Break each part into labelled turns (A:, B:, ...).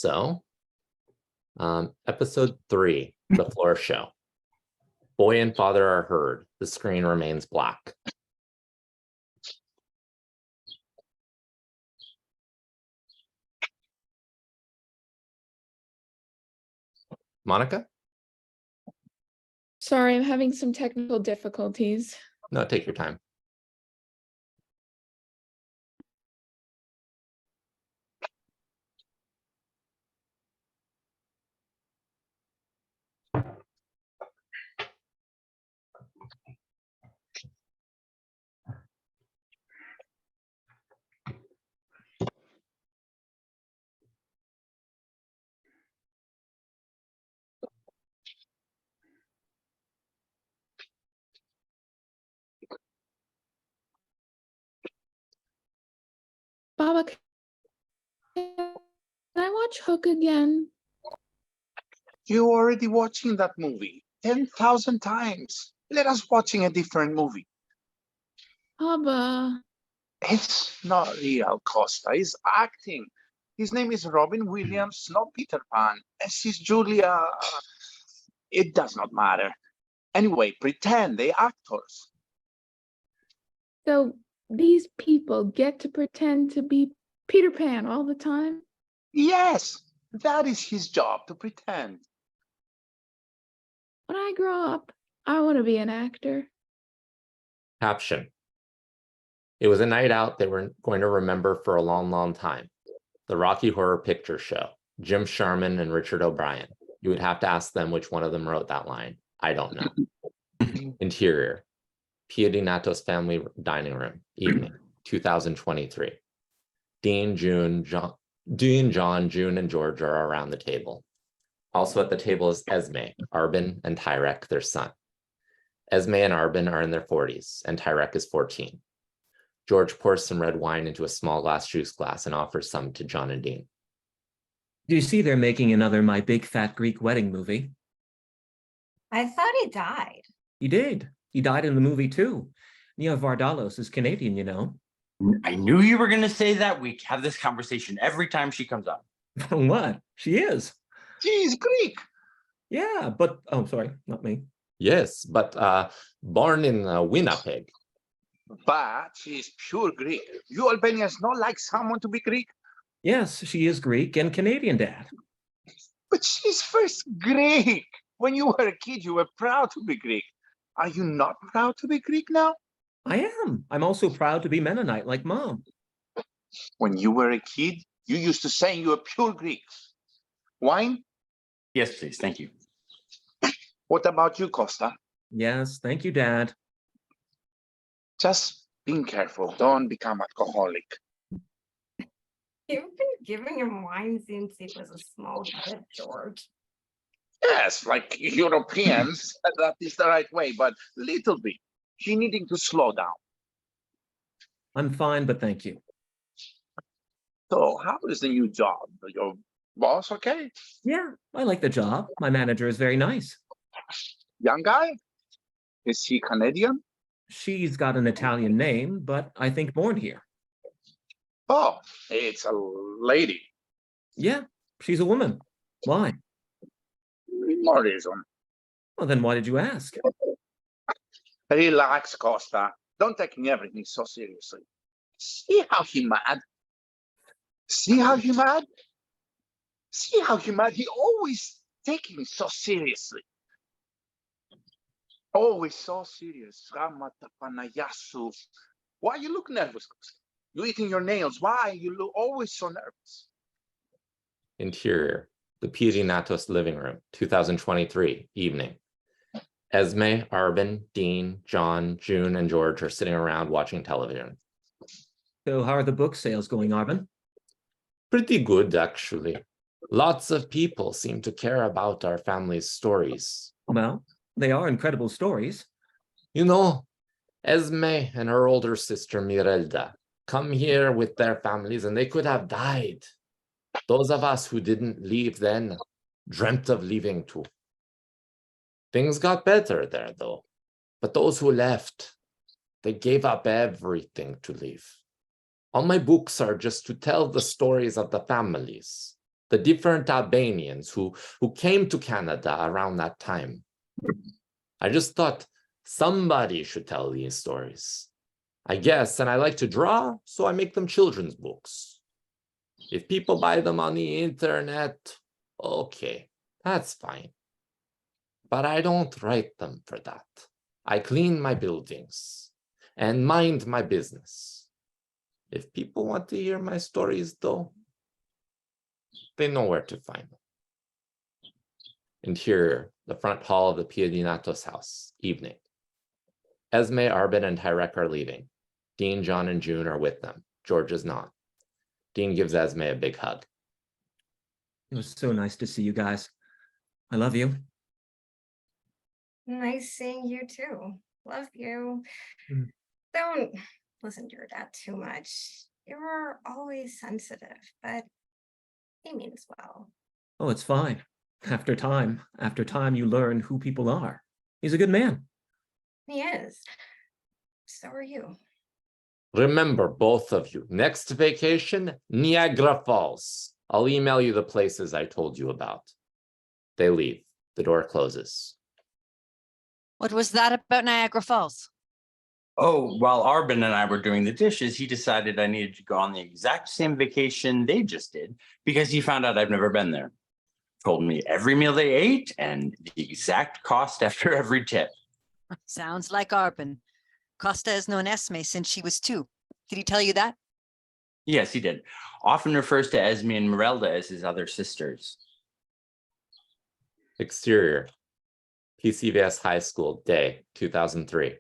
A: So, episode 3, The Floor Show. Boy and father are heard. The screen remains black. Monica?
B: Sorry, I'm having some technical difficulties.
A: No, take your time.
B: Baba, can I watch Hook again?
C: You're already watching that movie 10,000 times. Let us watching a different movie.
B: Baba.
C: It's not real, Costa. He's acting. His name is Robin Williams, not Peter Pan. And she's Julia. It does not matter. Anyway, pretend they're actors.
B: So these people get to pretend to be Peter Pan all the time?
C: Yes, that is his job, to pretend.
B: When I grow up, I want to be an actor.
A: Caption. It was a night out they were going to remember for a long, long time. The Rocky Horror Picture Show. Jim Sharman and Richard O'Brien. You would have to ask them which one of them wrote that line. I don't know. Interior. Pia Di Natto's family dining room. Evening. 2023. Dean, John, June, and George are around the table. Also at the table is Esme, Arbin, and Tyrek, their son. Esme and Arbin are in their 40s, and Tyrek is 14. George pours some red wine into a small glass juice glass and offers some to John and Dean.
D: Do you see they're making another My Big Fat Greek Wedding movie?
E: I thought he died.
D: He did. He died in the movie too. Nia Vardalos is Canadian, you know.
F: I knew you were going to say that. We have this conversation every time she comes up.
D: What? She is.
C: She's Greek.
D: Yeah, but, oh, sorry, not me.
A: Yes, but born in Winnipeg.
C: But she's pure Greek. You Albanians not like someone to be Greek?
D: Yes, she is Greek and Canadian, Dad.
C: But she's first Greek. When you were a kid, you were proud to be Greek. Are you not proud to be Greek now?
D: I am. I'm also proud to be Mennonite like Mom.
C: When you were a kid, you used to say you were pure Greek. Wine?
F: Yes, please. Thank you.
C: What about you, Costa?
D: Yes, thank you, Dad.
C: Just being careful. Don't become alcoholic.
E: You've been giving him wine since he was a small kid, George.
C: Yes, like Europeans, that is the right way, but little bit. She needing to slow down.
D: I'm fine, but thank you.
C: So how is the new job? Your boss okay?
D: Yeah, I like the job. My manager is very nice.
C: Young guy? Is he Canadian?
D: She's got an Italian name, but I think born here.
C: Oh, it's a lady.
D: Yeah, she's a woman. Why?
C: No reason.
D: Well, then why did you ask?
C: Relax, Costa. Don't take everything so seriously. See how he mad? See how he mad? See how he mad? He always taking so seriously. Always so serious. Ramata Panayasu. Why you look nervous, Costa? You eating your nails. Why you look always so nervous?
A: Interior. The Pia Di Natto's living room. 2023. Evening. Esme, Arbin, Dean, John, June, and George are sitting around watching television.
D: So how are the book sales going, Arvin?
A: Pretty good, actually. Lots of people seem to care about our family's stories.
D: Well, they are incredible stories.
A: You know, Esme and her older sister Mirelda come here with their families and they could have died. Those of us who didn't leave then dreamt of leaving too. Things got better there though, but those who left, they gave up everything to leave. All my books are just to tell the stories of the families, the different Albanians who came to Canada around that time. I just thought somebody should tell these stories. I guess, and I like to draw, so I make them children's books. If people buy them on the internet, okay, that's fine. But I don't write them for that. I clean my buildings and mind my business. If people want to hear my stories, though, they know where to find them. Interior, the front hall of the Piedinatos house, evening. Esme, Arbin, and Tyrek are leaving. Dean, John, and June are with them. George is not. Dean gives Esme a big hug.
D: It was so nice to see you guys. I love you.
E: Nice seeing you too. Love you.
D: Mm.
E: Don't listen to your dad too much. You're always sensitive, but he means well.
D: Oh, it's fine. After time, you learn who people are. He's a good man.
E: He is. So are you.
A: Remember, both of you, next vacation, Niagara Falls. I'll email you the places I told you about. They leave. The door closes.
G: What was that about Niagara Falls?
F: Oh, while Arbin and I were doing the dishes, he decided I needed to go on the exact same vacation they just did because he found out I've never been there. Told me every meal they ate and the exact cost after every tip.
G: Sounds like Arbin. Costa has known Esme since she was 2. Did he tell you that?
F: Yes, he did. Often refers to Esme and Merelda as his other sisters.
A: Exterior, PCVS High School, day 2003.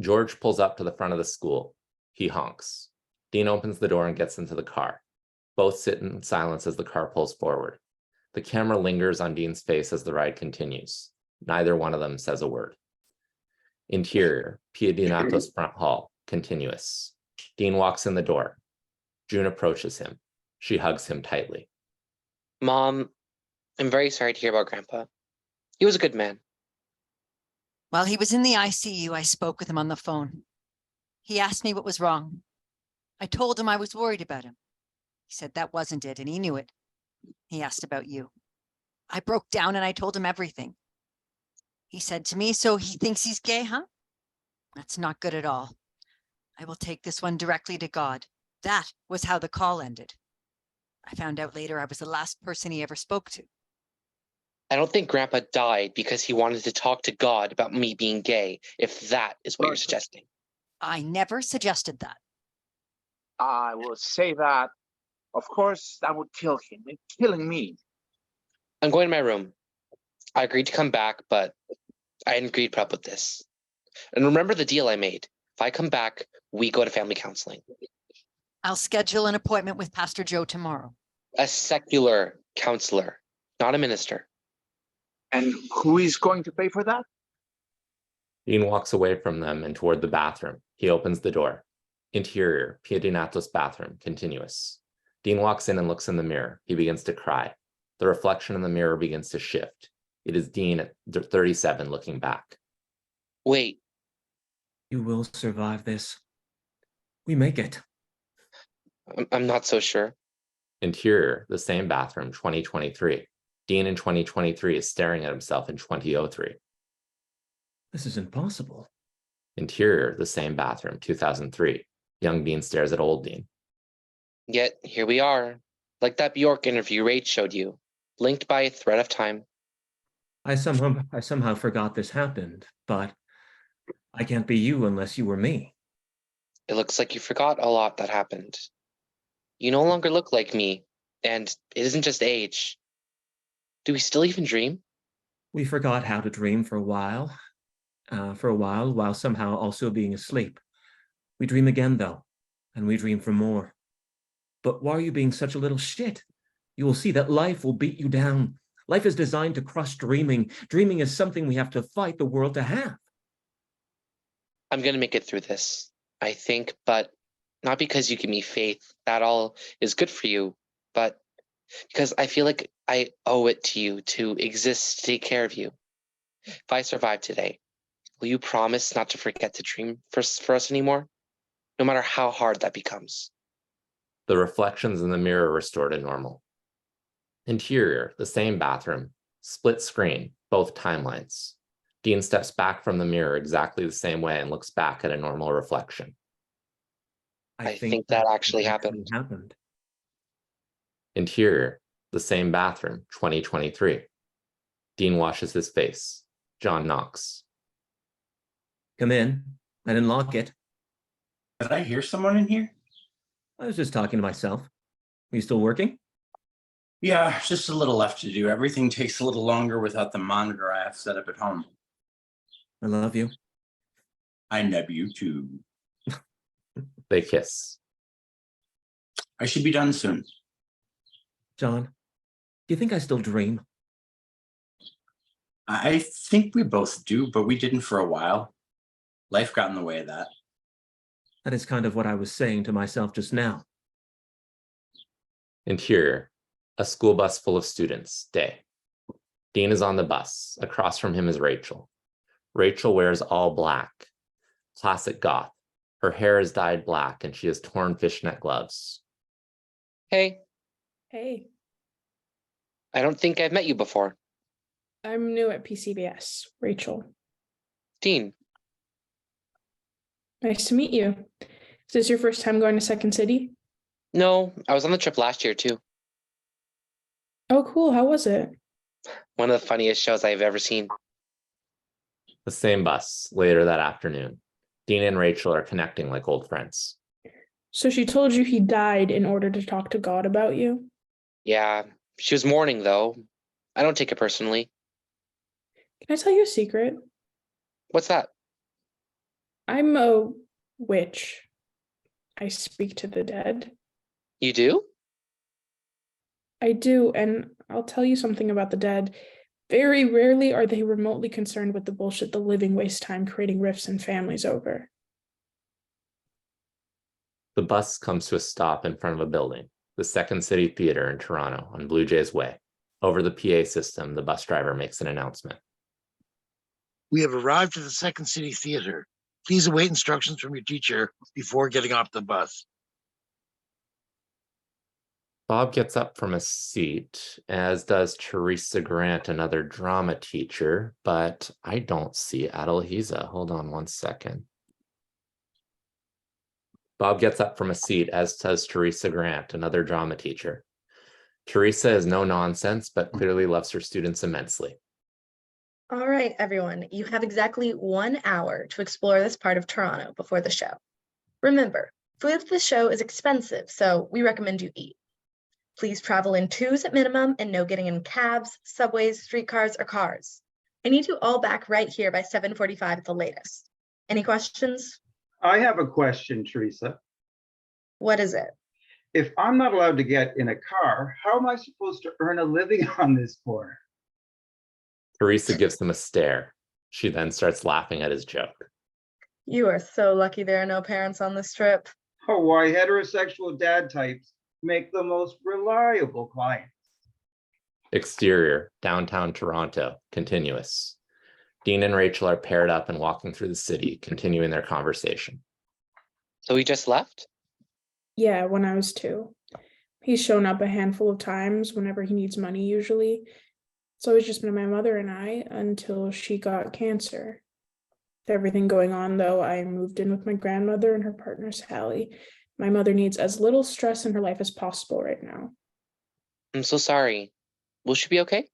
A: George pulls up to the front of the school. He honks. Dean opens the door and gets into the car. Both sit in silence as the car pulls forward. The camera lingers on Dean's face as the ride continues. Neither one of them says a word. Interior, Piedinatos front hall, continuous. Dean walks in the door. June approaches him. She hugs him tightly.
H: Mom, I'm very sorry to hear about Grandpa. He was a good man.
G: While he was in the ICU, I spoke with him on the phone. He asked me what was wrong. I told him I was worried about him. He said that wasn't it, and he knew it. He asked about you. I broke down and I told him everything. He said to me, so he thinks he's gay, huh? That's not good at all. I will take this one directly to God. That was how the call ended. I found out later I was the last person he ever spoke to.
H: I don't think Grandpa died because he wanted to talk to God about me being gay, if that is what you're suggesting.
G: I never suggested that.
C: I will say that, of course, that would kill him. It's killing me.
H: I'm going to my room. I agreed to come back, but I didn't agree to put up with this. And remember the deal I made. If I come back, we go to family counseling.
G: I'll schedule an appointment with Pastor Joe tomorrow.
H: A secular counselor, not a minister.
C: And who is going to pay for that?
A: Dean walks away from them and toward the bathroom. He opens the door. Interior, Piedinatos bathroom, continuous. Dean walks in and looks in the mirror. He begins to cry. The reflection in the mirror begins to shift. It is Dean at 37 looking back.
H: Wait,
D: You will survive this. We make it.
H: I'm not so sure.
A: Interior, the same bathroom, 2023. Dean in 2023 is staring at himself in 2003.
D: This is impossible.
A: Interior, the same bathroom, 2003. Young Dean stares at old Dean.
H: Yet here we are, like that Bjork interview Rach showed you, linked by a thread of time.
D: I somehow forgot this happened, but I can't be you unless you were me.
H: It looks like you forgot a lot that happened. You no longer look like me, and it isn't just age. Do we still even dream?
D: We forgot how to dream for a while, while somehow also being asleep. We dream again, though, and we dream for more. But why are you being such a little shit? You will see that life will beat you down. Life is designed to crush dreaming. Dreaming is something we have to fight the world to have.
H: I'm gonna make it through this, I think, but not because you give me faith that all is good for you, but because I feel like I owe it to you to exist to take care of you. If I survive today, will you promise not to forget to dream for us anymore? No matter how hard that becomes.
A: The reflections in the mirror restore to normal. Interior, the same bathroom, split screen, both timelines. Dean steps back from the mirror exactly the same way and looks back at a normal reflection.
H: I think that actually happened.
A: Interior, the same bathroom, 2023. Dean washes his face. John knocks.
D: Come in. I didn't lock it.
F: Did I hear someone in here?
D: I was just talking to myself. Are you still working?
F: Yeah, just a little left to do. Everything takes a little longer without the monitor I have set up at home.
D: I love you.
F: I nub you too.
A: They kiss.
F: I should be done soon.
D: John, do you think I still dream?
F: I think we both do, but we didn't for a while. Life got in the way of that.
D: That is kind of what I was saying to myself just now.
A: Interior, a school bus full of students, day. Dean is on the bus. Across from him is Rachel. Rachel wears all black, classic goth. Her hair is dyed black and she has torn fishnet gloves.
H: Hey,
B: Hey,
H: I don't think I've met you before.
B: I'm new at PCBS, Rachel.
H: Dean,
B: Nice to meet you. Is this your first time going to Second City?
H: no, I was on the trip last year too.
B: Oh, cool. How was it?
H: One of the funniest shows I've ever seen.
A: The same bus, later that afternoon. Dean and Rachel are connecting like old friends.
B: So she told you he died in order to talk to God about you?
H: Yeah, she was mourning though. I don't take it personally.
B: Can I tell you a secret?
H: What's that?
B: I'm a witch. I speak to the dead.
H: You do?
B: I do, and I'll tell you something about the dead. Very rarely are they remotely concerned with the bullshit the living waste time creating rifts in families over.
A: The bus comes to a stop in front of a building, the Second City Theater in Toronto on Blue Jays Way. Over the PA system, the bus driver makes an announcement.
I: We have arrived at the Second City Theater. Please await instructions from your teacher before getting off the bus.
A: Bob gets up from a seat, as does Teresa Grant, another drama teacher, but I don't see Adalhiza. Hold on one second. Bob gets up from a seat, as does Teresa Grant, another drama teacher. Teresa is no nonsense, but clearly loves her students immensely.
J: All right, everyone, you have exactly 1 hour to explore this part of Toronto before the show. Remember, food at the show is expensive, so we recommend you eat. Please travel in twos at minimum and no getting in cabs, subways, streetcars, or cars. I need you all back right here by 7:45 at the latest. Any questions?
K: I have a question, Teresa.
J: What is it?
K: If I'm not allowed to get in a car, how am I supposed to earn a living on this corner?
A: Teresa gives him a stare. She then starts laughing at his joke.
J: You are so lucky there are no parents on this trip.
K: Oh, why heterosexual dad types make the most reliable clients.
A: Exterior, downtown Toronto, continuous. Dean and Rachel are paired up and walking through the city, continuing their conversation.
H: So he just left?
B: Yeah, when I was 2. He's shown up a handful of times whenever he needs money, usually. It's always just been my mother and I until she got cancer. With everything going on, though, I moved in with my grandmother and her partner, Sally. My mother needs as little stress in her life as possible right now.
H: I'm so sorry. Will she be okay?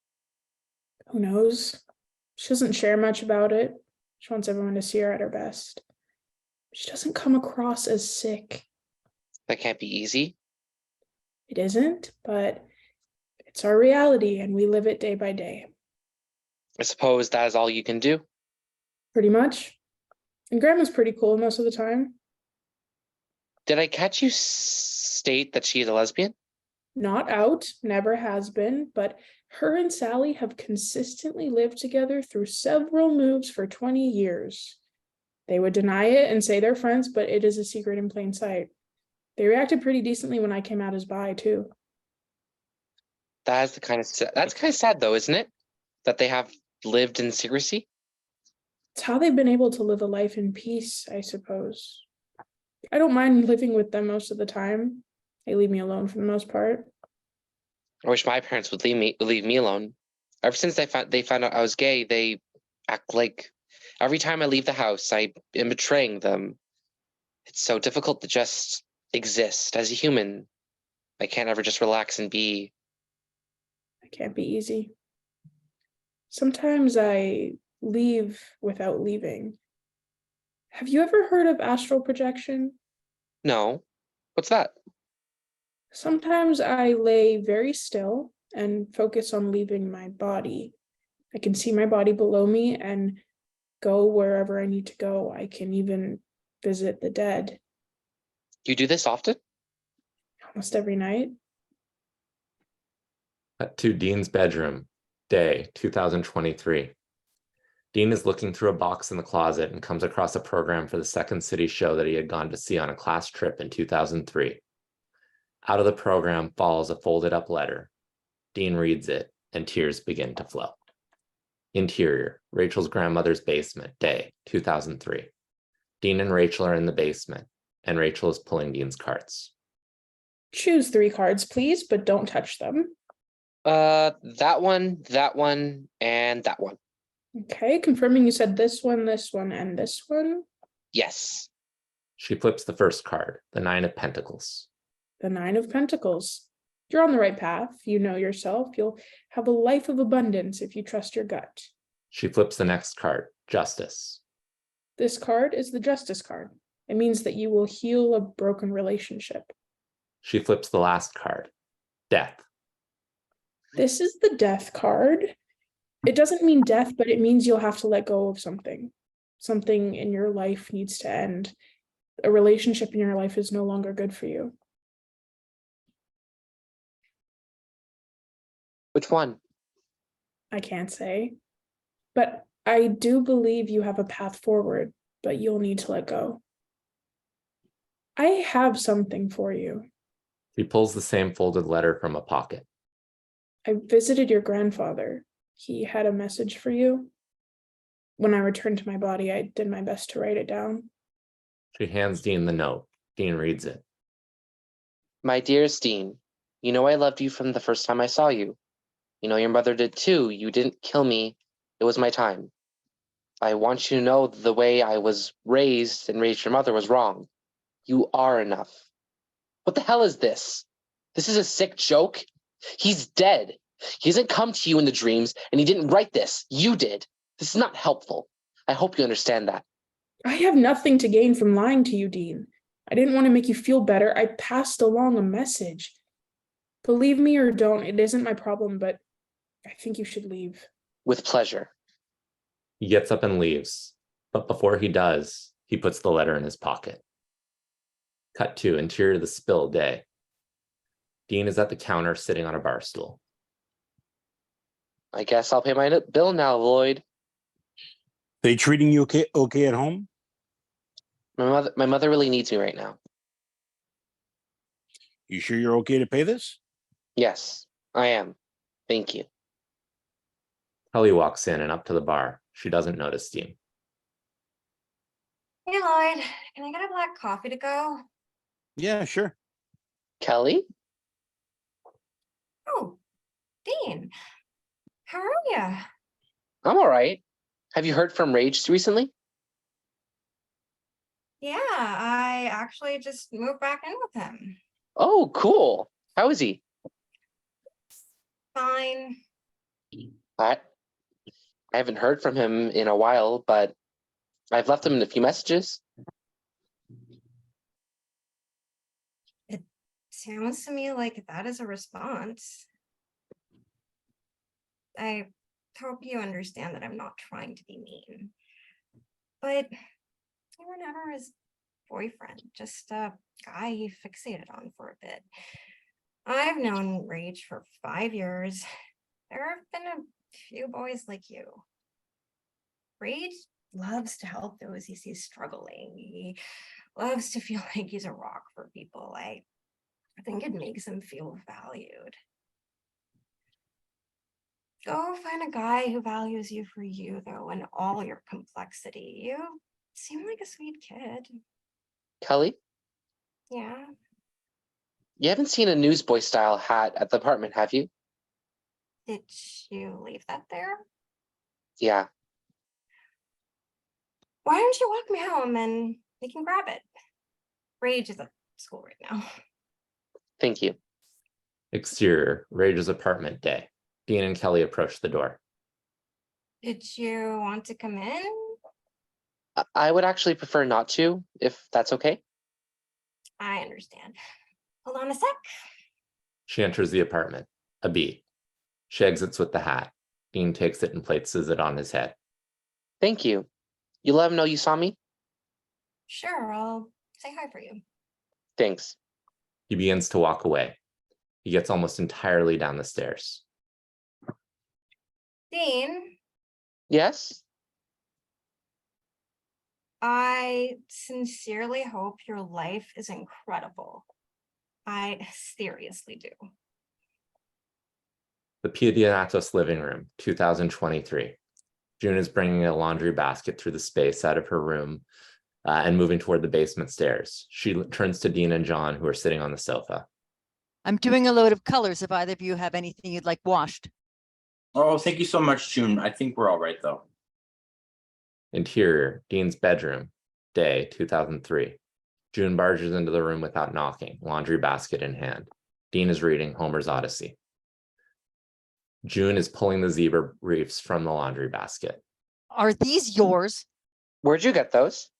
B: Who knows? She doesn't share much about it. She wants everyone to see her at her best. She doesn't come across as sick.
H: That can't be easy.
B: It isn't, but it's our reality and we live it day by day.
H: I suppose that is all you can do.
B: Pretty much. And Grandma's pretty cool most of the time.
H: Did I catch you state that she is a lesbian?
B: Not out, never has been, but her and Sally have consistently lived together through several moves for 20 years. They would deny it and say they're friends, but it is a secret in plain sight. They reacted pretty decently when I came out as bi, too.
H: That's kind of sad though, isn't it? That they have lived in secrecy?
B: It's how they've been able to live a life in peace, I suppose. I don't mind living with them most of the time. They leave me alone for the most part.
H: I wish my parents would leave me alone. Ever since they found out I was gay, they act like every time I leave the house, I am betraying them. It's so difficult to just exist as a human. I can't ever just relax and be.
B: It can't be easy. Sometimes I leave without leaving. Have you ever heard of astral projection?
H: No. What's that?
B: Sometimes I lay very still and focus on leaving my body. I can see my body below me and go wherever I need to go. I can even visit the dead
H: You do this often?
B: almost every night.
A: Cut to Dean's bedroom, day 2023. Dean is looking through a box in the closet and comes across a program for the Second City show that he had gone to see on a class trip in 2003. Out of the program falls a folded up letter. Dean reads it and tears begin to flow. Interior, Rachel's grandmother's basement, day 2003. Dean and Rachel are in the basement and Rachel is pulling Dean's cards.
B: Choose 3 cards, please, but don't touch them.
H: That one, and that one.
B: Okay, confirming you said this one, and this one.
H: Yes.
A: She flips the first card, the 9 of Pentacles.
B: The 9 of Pentacles. You're on the right path. You know yourself. You'll have a life of abundance if you trust your gut.
A: She flips the next card, Justice.
B: This card is the Justice card. It means that you will heal a broken relationship.
A: She flips the last card, Death.
B: This is the Death card. It doesn't mean death, but it means you'll have to let go of something. Something in your life needs to end. A relationship in your life is no longer good for you.
H: Which one?
B: I can't say. But I do believe you have a path forward, but you'll need to let go. I have something for you.
A: He pulls the same folded letter from a pocket.
B: I visited your grandfather. He had a message for you. When I returned to my body, I did my best to write it down.
A: She hands Dean the note. Dean reads it.
H: My dearest Dean, you know I loved you from the first time I saw you. You know your mother did too. You didn't kill me. It was my time. I want you to know the way I was raised and raised your mother was wrong. You are enough. What the hell is this? This is a sick joke? He's dead. He doesn't come to you in the dreams, and he didn't write this. You did. This is not helpful. I hope you understand that.
B: I have nothing to gain from lying to you, Dean. I didn't want to make you feel better. I passed along a message. Believe me or don't, it isn't my problem, but I think you should leave.
H: With pleasure.
A: He gets up and leaves, but before he does, he puts the letter in his pocket. Cut to interior of the spill, day. Dean is at the counter sitting on a bar stool.
H: I guess I'll pay my bill now, Lloyd.
L: They treating you okay at home?
H: My mother really needs me right now.
L: You sure you're okay to pay this?
H: Yes, I am. Thank you.
A: Kelly walks in and up to the bar. She doesn't notice Dean.
E: Hey, Lloyd, can I get a black coffee to go?
L: Yeah, sure.
H: Kelly?
E: Oh, Dean, how are you?
H: I'm all right. Have you heard from Rage recently?
E: Yeah, I actually just moved back in with him.
H: Oh, cool. How is he?
E: Fine.
H: I haven't heard from him in a while, but I've left him a few messages.
E: It sounds to me like that is a response. I hope you understand that I'm not trying to be mean. But you were never his boyfriend, just a guy he fixated on for a bit. I've known Rage for 5 years. There have been a few boys like you. Rage loves to help those he sees struggling. He loves to feel like he's a rock for people. I think it makes him feel valued. Go find a guy who values you for you, though, in all your complexity. You seem like a sweet kid.
H: Kelly,
E: Yeah.
H: you haven't seen a newsboy style hat at the apartment, have you?
E: Did you leave that there?
H: Yeah,
E: Why don't you walk me home and we can grab it? Rage is at school right now.
H: thank you.
A: Exterior, Rage's apartment day. Dean and Kelly approach the door.
E: Did you want to come in?
H: I would actually prefer not to, if that's okay.
E: I understand. Hold on a sec.
A: She enters the apartment. A beat. She exits with the hat. Dean takes it and places it on his head.
H: Thank you. You let him know you saw me?
E: Sure, I'll say hi for you.
H: Thanks.
A: He begins to walk away. He gets almost entirely down the stairs.
E: Dean,
H: Yes?
E: I sincerely hope your life is incredible. I seriously do.
A: The Pediatos living room, 2023. June is bringing a laundry basket through the space out of her room and moving toward the basement stairs. She turns to Dean and John, who are sitting on the sofa.
G: I'm doing a load of colors if either of you have anything you'd like washed.
F: Oh, thank you so much, June. I think we're all right, though.
A: Interior, Dean's bedroom, day 2003. June barges into the room without knocking, laundry basket in hand. Dean is reading Homer's Odyssey. June is pulling the zebra reefs from the laundry basket.
G: Are these yours?
H: Where'd you get those?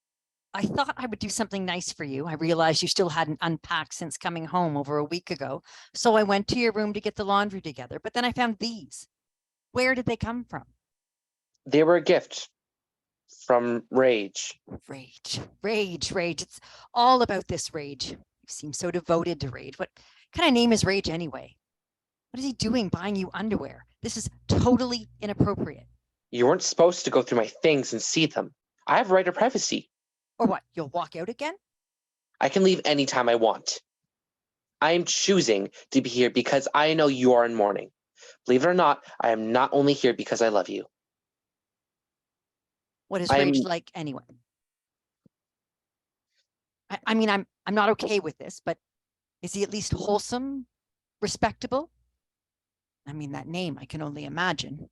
G: I thought I would do something nice for you. I realized you still hadn't unpacked since coming home over a week ago. So I went to your room to get the laundry together, but then I found these. Where did they come from?
H: They were a gift from Rage.
G: Rage. It's all about this Rage. You seem so devoted to Rage. What kind of name is Rage anyway? What is he doing buying you underwear? This is totally inappropriate.
H: You weren't supposed to go through my things and see them. I have right of privacy.
G: Or what, you'll walk out again?
H: I can leave anytime I want. I am choosing to be here because I know you are in mourning. Believe it or not, I am not only here because I love you.
G: What is
H: I'm-
G: Rage like anyway? I mean, I'm not okay with this, but is he at least wholesome, respectable? I mean, that name, I can only imagine.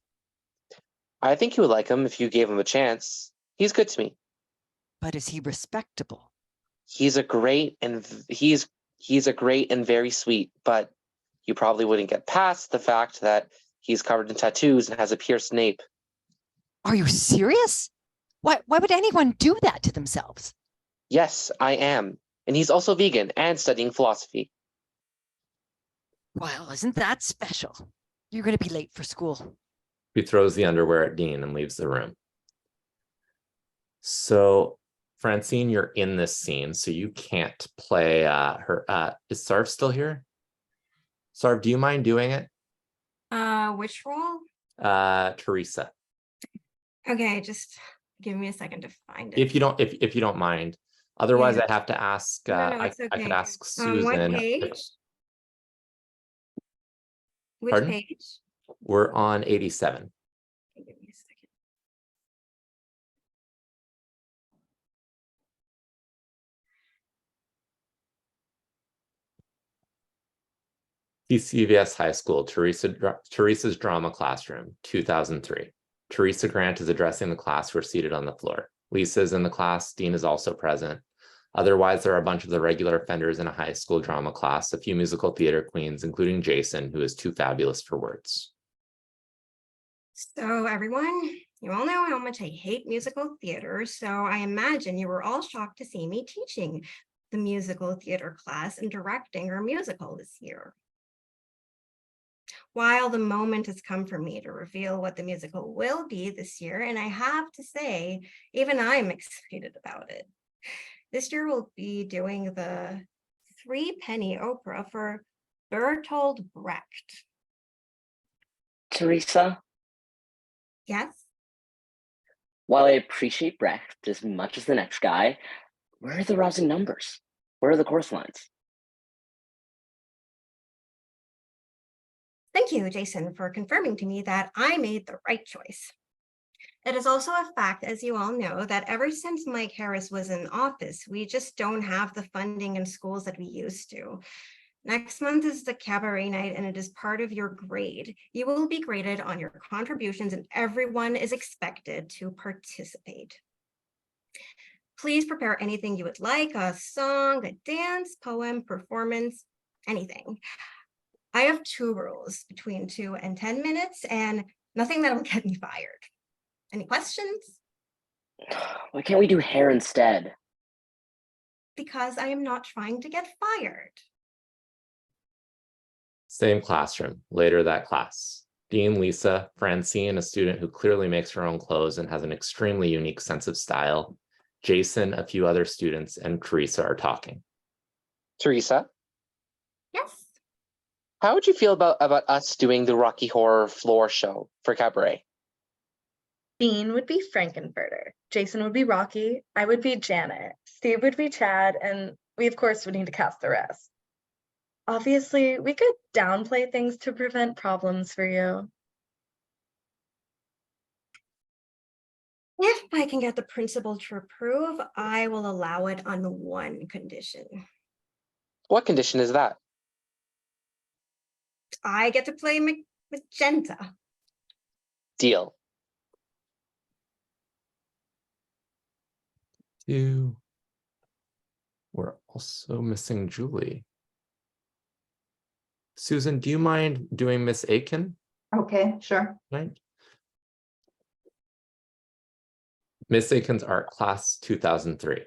H: I think you would like him if you gave him a chance. He's good to me.
G: But is he respectable?
H: He's a great and very sweet, but you probably wouldn't get past the fact that he's covered in tattoos and has a pierced nape.
G: Are you serious? Why would anyone do that to themselves?
H: Yes, I am. And he's also vegan and studying philosophy.
G: Well, isn't that special? You're going to be late for school.
A: He throws the underwear at Dean and leaves the room. So, Francine, you're in this scene, so you can't play her. Is Sarv still here? Sarv, do you mind doing it?
E: Which role?
A: Teresa.
E: Okay, just give me a second to find it.
A: If you don't mind. Otherwise,
E: Yeah.
A: I'd have to ask.
E: No,
A: I
E: it's
A: could
E: okay.
A: ask
E: What
A: Susan.
E: page? Which
A: Pardon?
E: page?
A: We're on 87.
E: Okay, give me a second.
A: CVS High School, Teresa's drama classroom, 2003. Teresa Grant is addressing the class who are seated on the floor. Lisa is in the class. Dean is also present. Otherwise, there are a bunch of the regular offenders in a high school drama class, a few musical theater queens, including Jason, who is too fabulous for words.
E: So everyone, you all know how much I hate musical theater, so I imagine you were all shocked to see me teaching the musical theater class and directing our musical this year. While the moment has come for me to reveal what the musical will be this year, and I have to say, even I'm excited about it. This year we'll be doing the 3-penny opera for Bertolt Brecht.
M: Teresa,
E: Yes?
M: while I appreciate Brecht as much as the next guy, where are the rousing numbers? Where are the chorus lines?
E: Thank you, Jason, for confirming to me that I made the right choice. It is also a fact, as you all know, that ever since Mike Harris was in office, we just don't have the funding in schools that we used to. Next month is the cabaret night and it is part of your grade. You will be graded on your contributions and everyone is expected to participate. Please prepare anything you would like, a song, a dance, poem, performance, anything. I have 2 rules, between 2 and 10 minutes, and nothing that'll get me fired. Any questions?
M: Why can't we do hair instead?
E: Because I am not trying to get fired.
A: Same classroom, later that class. Dean, Lisa, Francine, a student who clearly makes her own clothes and has an extremely unique sense of style. Jason, a few other students, and Teresa are talking.
H: Teresa,
E: Yes.
H: how would you feel about us doing the Rocky Horror floor show for cabaret?
J: Dean would be Frankenfurter, Jason would be Rocky, I would be Janet, Steve would be Chad, and we of course would need to cast the rest. Obviously, we could downplay things to prevent problems for you.
E: If I can get the principal to approve, I will allow it on 1 condition.
H: What condition is that?
E: I get to play Magenta.
H: Deal.
A: 2. We're also missing Julie. Susan, do you mind doing Miss Aiken?
N: Okay, sure.
A: Right. Miss Aiken's art class 2003.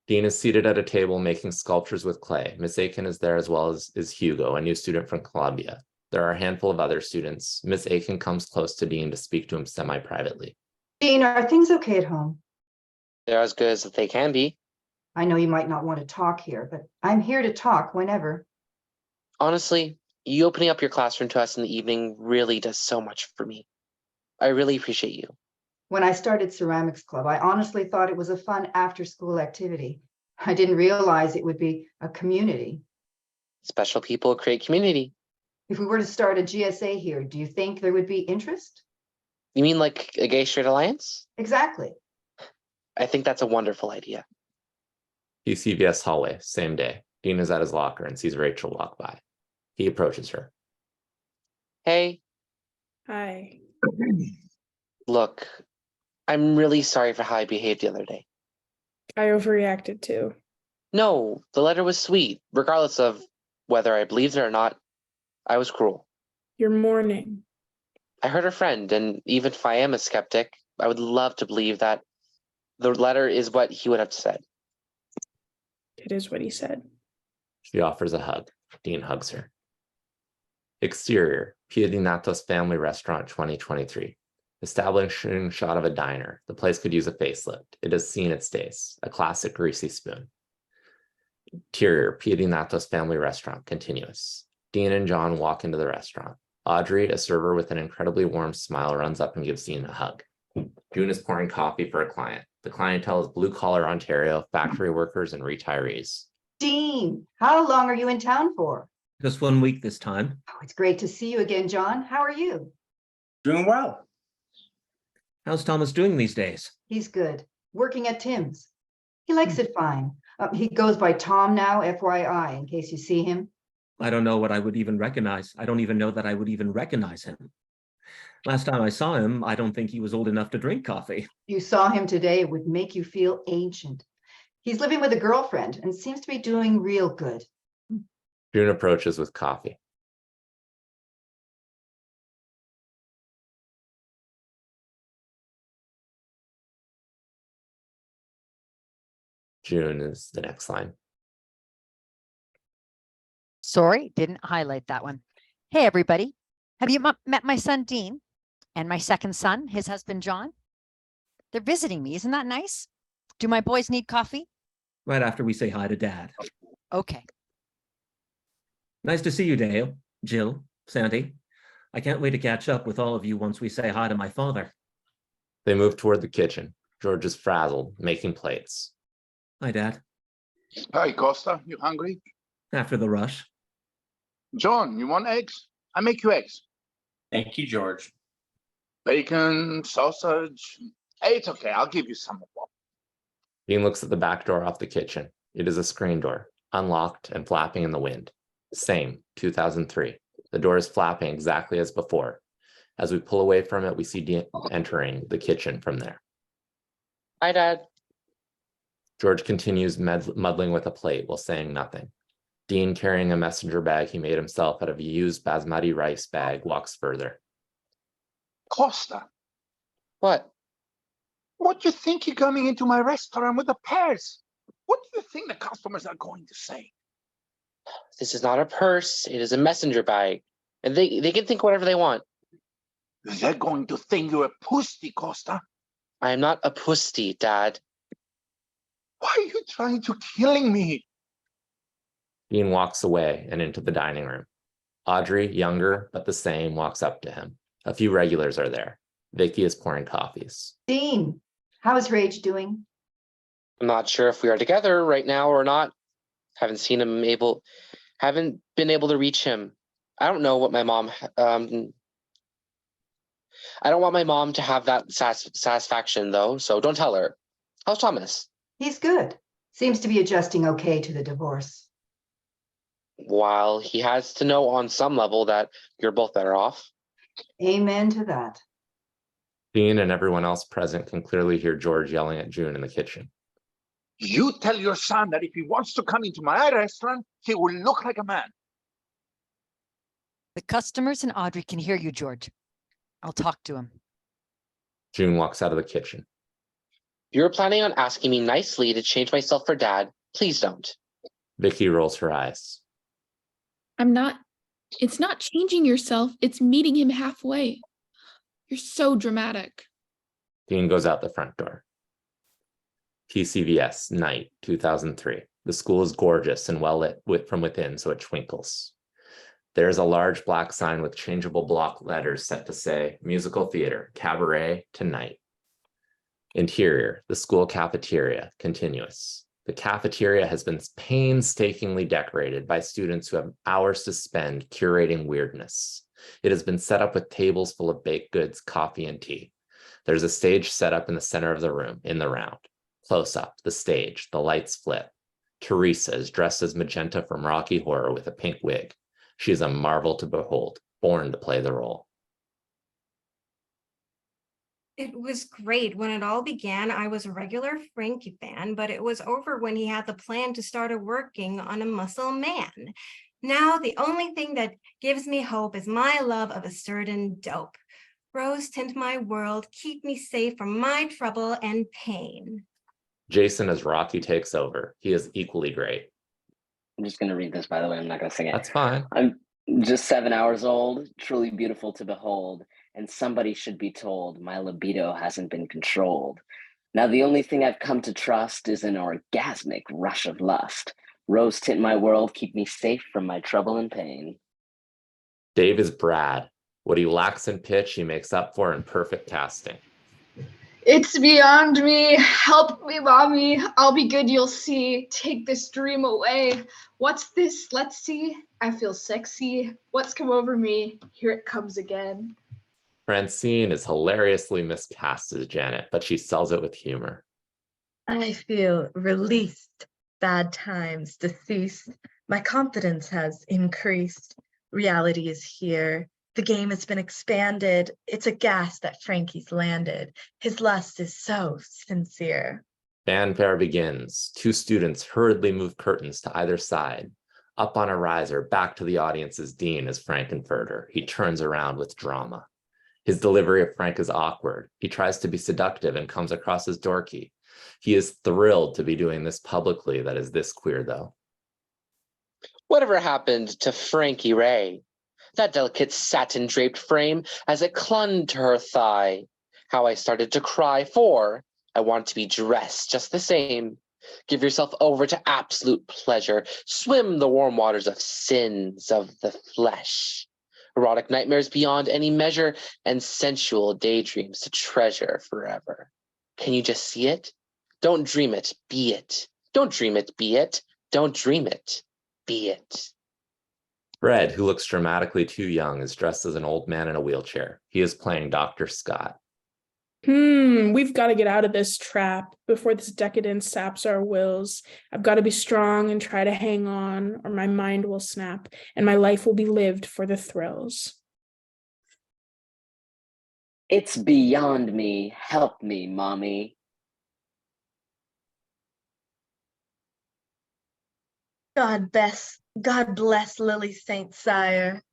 A: Dean is seated at a table making sculptures with clay. Miss Aiken is there as well as is Hugo, a new student from Columbia. There are a handful of other students. Miss Aiken comes close to Dean to speak to him semi-privately.
N: Dean, are things okay at home?
H: They're as good as they can be.
N: I know you might not want to talk here, but I'm here to talk whenever.
H: Honestly, you opening up your classroom to us in the evening really does so much for me. I really appreciate you.
N: When I started Ceramics Club, I honestly thought it was a fun after-school activity. I didn't realize it would be a community.
H: Special people create community.
N: If we were to start a GSA here, do you think there would be interest?
H: You mean like a gay straight alliance?
N: Exactly.
H: I think that's a wonderful idea.
A: PCVS hallway, same day. Dean is at his locker and sees Rachel walk by. He approaches her.
H: Hey,
B: Hi.
H: look, I'm really sorry for how I behaved the other day.
B: I overreacted too.
H: No, the letter was sweet, regardless of whether I believed it or not. I was cruel.
B: You're mourning.
H: I hurt a friend, and even if I am a skeptic, I would love to believe that the letter is what he would have said.
B: It is what he said.
A: She offers a hug. Dean hugs her. Exterior, Piedinatos Family Restaurant 2023. Establishing shot of a diner. The place could use a facelift. It has seen its days. A classic greasy spoon. Interior, Piedinatos Family Restaurant, continuous. Dean and John walk into the restaurant. Audrey, a server with an incredibly warm smile, runs up and gives Dean a hug. June is pouring coffee for a client. The clientele is blue-collar Ontario, factory workers, and retirees.
N: Dean, how long are you in town for?
D: Just 1 week this time.
N: Oh, it's great to see you again, John. How are you?
F: Doing well.
D: How's Thomas doing these days?
N: He's good. Working at Tim's. He likes it fine. He goes by Tom now, FYI, in case you see him.
D: I don't know what I would even recognize. I don't even know that I would even recognize him. Last time I saw him, I don't think he was old enough to drink coffee.
N: If you saw him today, it would make you feel ancient. He's living with a girlfriend and seems to be doing real good.
A: June approaches with coffee. June is the next line.
G: Sorry, didn't highlight that one. Hey, everybody. Have you met my son, Dean, and my second son, his husband, John? They're visiting me. Isn't that nice? Do my boys need coffee?
D: Right after we say hi to Dad.
G: Okay.
D: Nice to see you, Dale, Jill, Sandy. I can't wait to catch up with all of you once we say hi to my father.
A: They move toward the kitchen. George is frazzled, making plates.
D: Hi, Dad.
C: Hi, Costa. You hungry?
D: After the rush.
C: John, you want eggs? I make you eggs.
F: Thank you, George.
C: Bacon, sausage. Hey, it's okay. I'll give you some of them.
A: Dean looks at the back door off the kitchen. It is a screen door, unlocked and flapping in the wind. Same, 2003. The door is flapping exactly as before. As we pull away from it, we see Dean entering the kitchen from there.
H: Hi, Dad.
A: George continues muddling with a plate while saying nothing. Dean, carrying a messenger bag he made himself out of a used basmati rice bag, walks further.
C: Costa,
H: What?
C: what do you think you're coming into my restaurant with a purse? What do you think the customers are going to say?
H: This is not a purse. It is a messenger bag. And they can think whatever they want.
C: They're going to think you're a pussy, Costa.
H: I am not a pussy, Dad.
C: Why are you trying to killing me?
A: Dean walks away and into the dining room. Audrey, younger but the same, walks up to him. A few regulars are there. Vicky is pouring coffees.
N: Dean, how is Rage doing?
H: I'm not sure if we are together right now or not. Haven't been able to reach him. I don't know what my mom, I don't want my mom to have that satisfaction though, so don't tell her. How's Thomas?
N: He's good. Seems to be adjusting okay to the divorce.
H: While he has to know on some level that you're both better off.
N: Amen to that.
A: Dean and everyone else present can clearly hear George yelling at June in the kitchen.
C: You tell your son that if he wants to come into my restaurant, he will look like a man.
G: The customers and Audrey can hear you, George. I'll talk to him.
A: June walks out of the kitchen.
H: You're planning on asking me nicely to change myself for Dad. Please don't.
A: Vicky rolls her eyes.
B: It's not changing yourself, it's meeting him halfway. You're so dramatic.
A: Dean goes out the front door. TCVS, night, 2003. The school is gorgeous and well lit from within, so it twinkles. There is a large black sign with changeable block letters set to say musical theater, cabaret, tonight. Interior, the school cafeteria, continuous. The cafeteria has been painstakingly decorated by students who have hours to spend curating weirdness. It has been set up with tables full of baked goods, coffee, and tea. There's a stage set up in the center of the room, in the round. Close up, the stage, the lights flip. Teresa is dressed as Magenta from Rocky Horror with a pink wig. She is a marvel to behold, born to play the role.
E: It was great. When it all began, I was a regular Frankie fan, but it was over when he had the plan to start working on a muscle man. Now, the only thing that gives me hope is my love of a certain dope. Rose tint my world, keep me safe from my trouble and pain.
A: Jason as Rocky takes over. He is equally great.
M: I'm just going to read this, by the way. I'm not going to sing it.
A: That's fine.
M: I'm just 7 hours old, truly beautiful to behold, and somebody should be told my libido hasn't been controlled. Now, the only thing I've come to trust is an orgasmic rush of lust. Rose tint my world, keep me safe from my trouble and pain.
A: Dave is Brad. What he lacks in pitch, he makes up for in perfect casting.
O: It's beyond me. Help me, mommy. I'll be good, you'll see. Take this dream away. What's this? Let's see. I feel sexy. What's come over me? Here it comes again.
A: Francine is hilariously miscast as Janet, but she sells it with humor.
J: I feel released. Bad times deceased. My confidence has increased. Reality is here. The game has been expanded. It's a gas that Frankie's landed. His lust is so sincere.
A: Fanfare begins. Two students hurriedly move curtains to either side. Up on a riser, back to the audience's Dean is Frankenfurter. He turns around with drama. His delivery of Frank is awkward. He tries to be seductive and comes across as dorky. He is thrilled to be doing this publicly that is this queer, though.
H: Whatever happened to Frankie Ray? That delicate satin-draped frame as it clung to her thigh. How I started to cry, for I want to be dressed just the same. Give yourself over to absolute pleasure. Swim the warm waters of sins of the flesh. Erotic nightmares beyond any measure and sensual daydreams to treasure forever. Can you just see it? Don't dream it, be it. Don't dream it, be it. Don't dream it, be it.
A: Fred, who looks dramatically too young, is dressed as an old man in a wheelchair. He is playing Dr. Scott.
B: We've got to get out of this trap before this decadence saps our wills. I've got to be strong and try to hang on, or my mind will snap and my life will be lived for the thrills.
M: It's beyond me. Help me, mommy.
J: God bless Lily Saint Sire.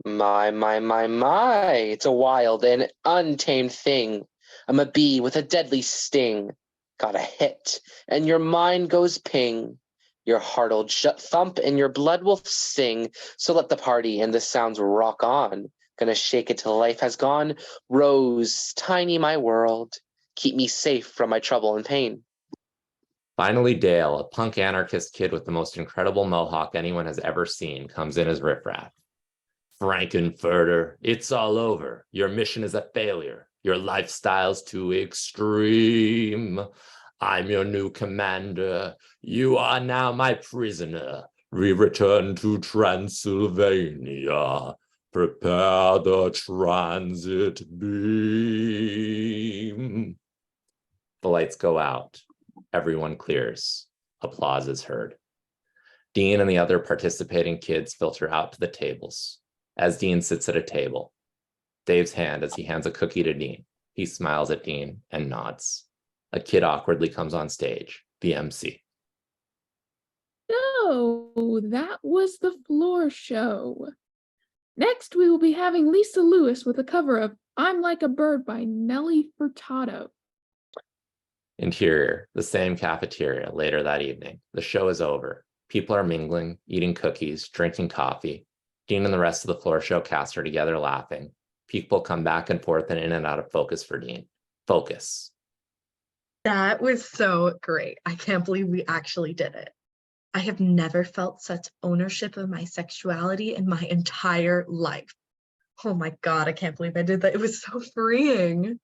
H: My. It's a wild and untamed thing. I'm a bee with a deadly sting. Got a hit, and your mind goes ping. Your heart'll thump and your blood will sing. So let the party and the sounds rock on. Gonna shake it till life has gone. Rose, tiny my world. Keep me safe from my trouble and pain.
A: Finally, Dale, a punk anarchist kid with the most incredible mohawk anyone has ever seen, comes in as riffraff. Frankenfurter, it's all over. Your mission is a failure. Your lifestyle's too extreme. I'm your new commander. You are now my prisoner. We return to Transylvania. Prepare the transit beam. The lights go out. Everyone clears. Applause is heard. Dean and the other participating kids filter out to the tables. As Dean sits at a table, Dave's hand as he hands a cookie to Dean. He smiles at Dean and nods. A kid awkwardly comes on stage, the MC.
P: So that was the floor show. Next, we will be having Lisa Lewis with a cover of I'm Like a Bird by Nelly Furtado.
A: Interior, the same cafeteria later that evening. The show is over. People are mingling, eating cookies, drinking coffee. Dean and the rest of the floor show cast are together laughing. People come back and forth and in and out of focus for Dean. Focus.
J: That was so great. I can't believe we actually did it. I have never felt such ownership of my sexuality in my entire life. Oh my God, I can't believe I did that. It was so freeing.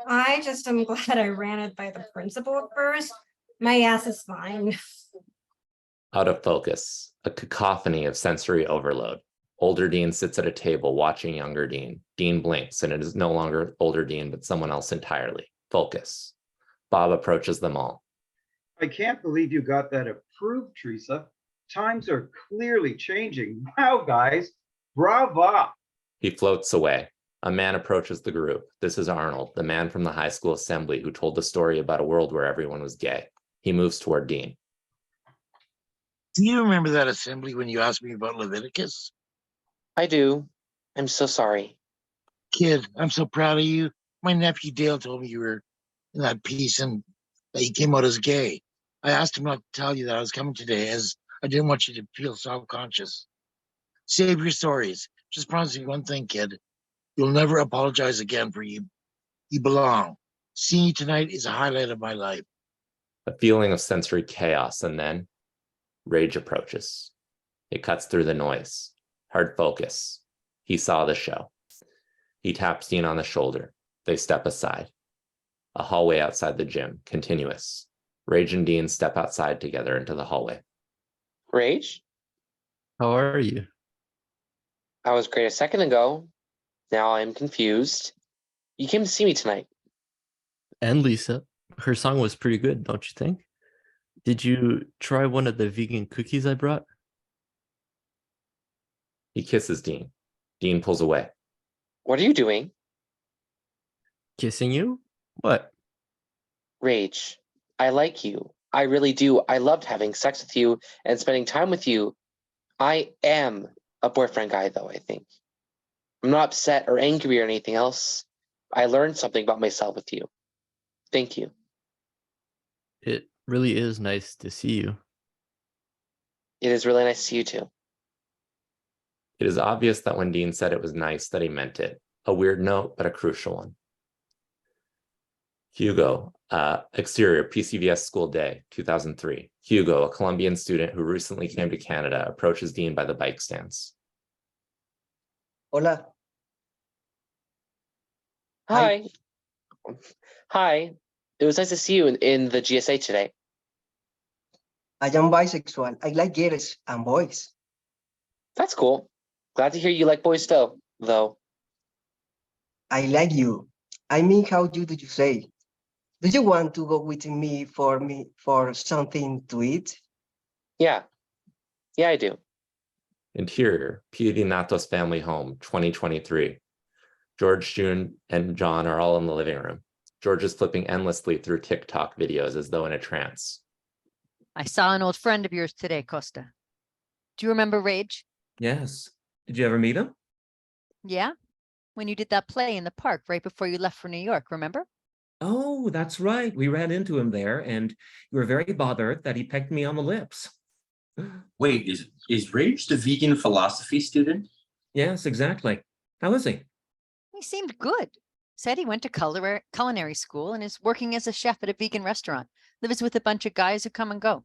E: I just am glad I ran it by the principal at first. My ass is fine.
A: Out of focus, a cacophony of sensory overload. Older Dean sits at a table watching younger Dean. Dean blinks and it is no longer older Dean, but someone else entirely. Focus. Bob approaches them all.
K: I can't believe you got that approved, Teresa. Times are clearly changing. Wow, guys, brava.
A: He floats away. A man approaches the group. This is Arnold, the man from the high school assembly who told the story about a world where everyone was gay. He moves toward Dean.
I: Do you remember that assembly when you asked me about Leviticus?
H: I do. I'm so sorry.
I: Kid, I'm so proud of you. My nephew Dale told me you were in that piece and that you came out as gay. I asked him not to tell you that I was coming today as I didn't want you to feel self-conscious. Save your stories. Just promise me one thing, kid. You'll never apologize again for you. You belong. Seeing you tonight is a highlight of my life.
A: A feeling of sensory chaos, and then rage approaches. It cuts through the noise. Hard focus. He saw the show. He taps Dean on the shoulder. They step aside. A hallway outside the gym, continuous. Rage and Dean step outside together into the hallway.
H: Rage?
Q: How are you?
H: I was great a second ago. Now I'm confused. You came to see me tonight.
Q: And Lisa. Her song was pretty good, don't you think? Did you try one of the vegan cookies I brought?
A: He kisses Dean. Dean pulls away.
H: What are you doing?
Q: Kissing you? What?
H: Rage. I like you. I really do. I loved having sex with you and spending time with you. I am a boyfriend guy, though, I think. I'm not upset or angry or anything else. I learned something about myself with you. Thank you.
Q: It really is nice to see you.
H: It is really nice to see you too.
A: It is obvious that when Dean said it was nice that he meant it. A weird note, but a crucial one. Hugo, exterior, PCVS school day, 2003. Hugo, a Colombian student who recently came to Canada, approaches Dean by the bike stands.
R: Hola.
H: Hi. Hi. It was nice to see you in the GSA today.
R: I am bisexual. I like girls and boys.
H: That's cool. Glad to hear you like boys though.
R: I like you. I mean, how did you say? Do you want to go with me for something to eat?
H: Yeah. Yeah, I do.
A: Interior, Piedinatos family home, 2023. George, June, and John are all in the living room. George is flipping endlessly through TikTok videos as though in a trance.
G: I saw an old friend of yours today, Costa. Do you remember Rage?
D: Yes. Did you ever meet him?
G: Yeah? When you did that play in the park right before you left for New York, remember?
D: Oh, that's right. We ran into him there, and you were very bothered that he pecked me on the lips.
F: Wait, is Rage the vegan philosophy student?
D: Yes, exactly. How is he?
G: He seemed good. Said he went to culinary school and is working as a chef at a vegan restaurant. Lives with a bunch of guys who come and go.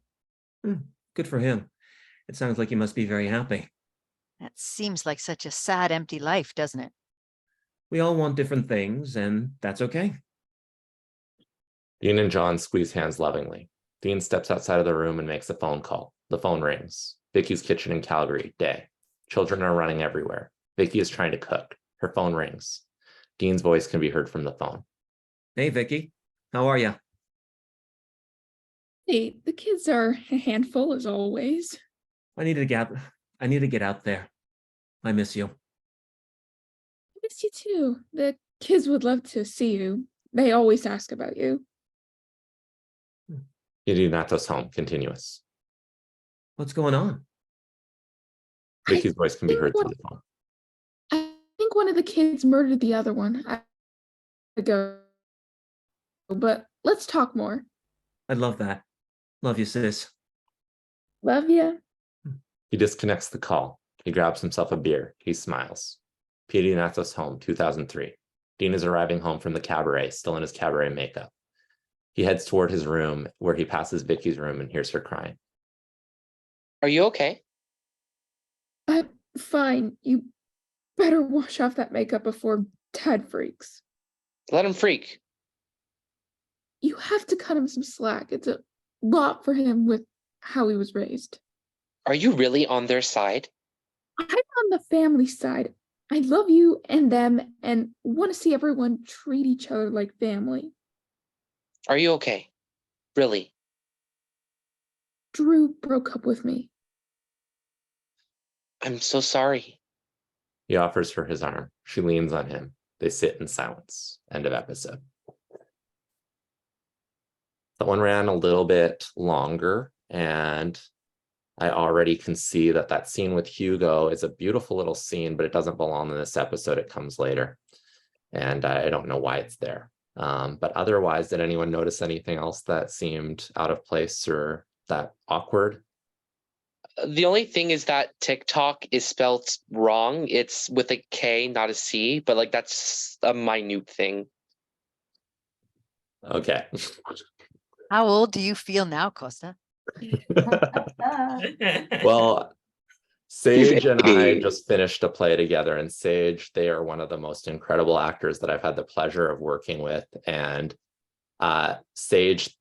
D: Good for him. It sounds like he must be very happy.
G: That seems like such a sad, empty life, doesn't it?
D: We all want different things, and that's okay.
A: Dean and John squeeze hands lovingly. Dean steps outside of the room and makes a phone call. The phone rings. Vicky's kitchen in Calgary, day. Children are running everywhere. Vicky is trying to cook. Her phone rings. Dean's voice can be heard from the phone.
D: Hey, Vicky. How are you?
P: Hey, the kids are a handful as always.
D: I need to get out there. I miss you.
P: I miss you too. The kids would love to see you. They always ask about you.
A: Piedinatos home, continuous.
D: What's going on?
A: Vicky's voice can be heard through the phone.
P: I think one of the kids murdered the other one ago. But let's talk more.
D: I'd love that. Love you, sis.
P: Love ya.
A: He disconnects the call. He grabs himself a beer. He smiles. Piedinatos home, 2003. Dean is arriving home from the cabaret, still in his cabaret makeup. He heads toward his room, where he passes Vicky's room and hears her crying.
H: Are you okay?
P: I'm fine. You better wash off that makeup before Dad freaks.
H: Let him freak.
P: You have to cut him some slack. It's a lot for him with how he was raised.
H: Are you really on their side?
P: I'm on the family side. I love you and them and want to see everyone treat each other like family.
H: Are you okay? Really?
P: Drew broke up with me.
H: I'm so sorry.
A: He offers her his arm. She leans on him. They sit in silence. End of episode. That one ran a little bit longer, and I already can see that scene with Hugo is a beautiful little scene, but it doesn't belong in this episode. It comes later, and I don't know why it's there. But otherwise, did anyone notice anything else that seemed out of place or that awkward?
H: The only thing is that TikTok is spelled wrong. It's with a K, not a C, but like that's a minute thing.
A: Okay.
G: How old do you feel now, Costa?
A: Well, Sage and I just finished a play together, and Sage, they are one of the most incredible actors that I've had the pleasure of working with. And Sage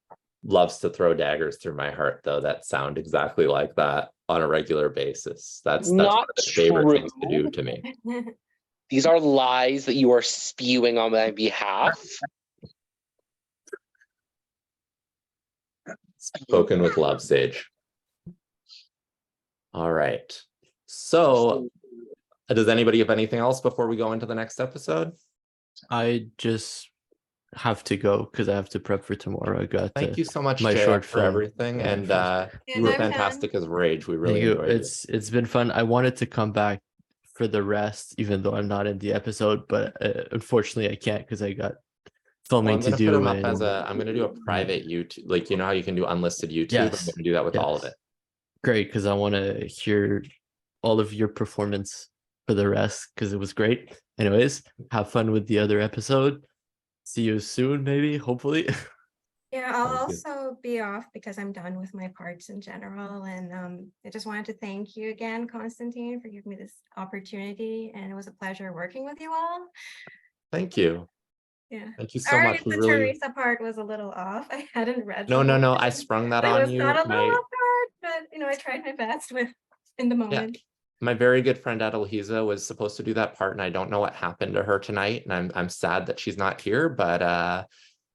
A: loves to throw daggers through my heart, though, that sound exactly like that on a regular basis. That's one
H: Not
A: of his favorite
H: true.
A: things to do to me.
H: These are lies that you are spewing on my behalf.
A: Spoken with love, Sage. All right. So, does anybody have anything else before we go into the next episode?
Q: I just have to go because I have to prep for tomorrow. I got
A: Thank you so much,
Q: my
A: JF,
Q: short
A: for
Q: film.
A: everything,
Q: Yeah,
A: and you were fantastic as Rage. We really
Q: Thank you.
A: enjoyed it.
Q: It's been fun. I wanted to come back for the rest, even though I'm not in the episode, but unfortunately I can't because I got filming
A: I'm
Q: to
A: gonna
Q: do.
A: put him up as I'm gonna do a private YouTube, like you know how you can do unlisted YouTube. I'm gonna do that with all of it.
Q: Great, because I want to hear all of your performance for the rest because it was great. Anyways, have fun with the other episode. See you soon, maybe, hopefully.
E: Yeah, I'll
A: Sounds good.
E: also be off because I'm done with my parts in general. And I just wanted to thank you again, Constantine, for giving me this opportunity. And it was a pleasure working with you all.
A: Thank you.
E: Yeah.
A: Thank you so
E: Sorry
A: much.
E: if
A: We
E: the
A: really.
E: Teresa part was a little off. I hadn't read
A: No,
E: the
A: no,
E: whole
A: no. I
E: thing.
A: sprung that
E: It
A: on
E: was
A: you.
E: not a little
A: My
E: off guard, but I tried my best in the moment.
A: My very good friend Adelhiza was supposed to do that part, and I don't know what happened to her tonight. And I'm sad that she's not here, but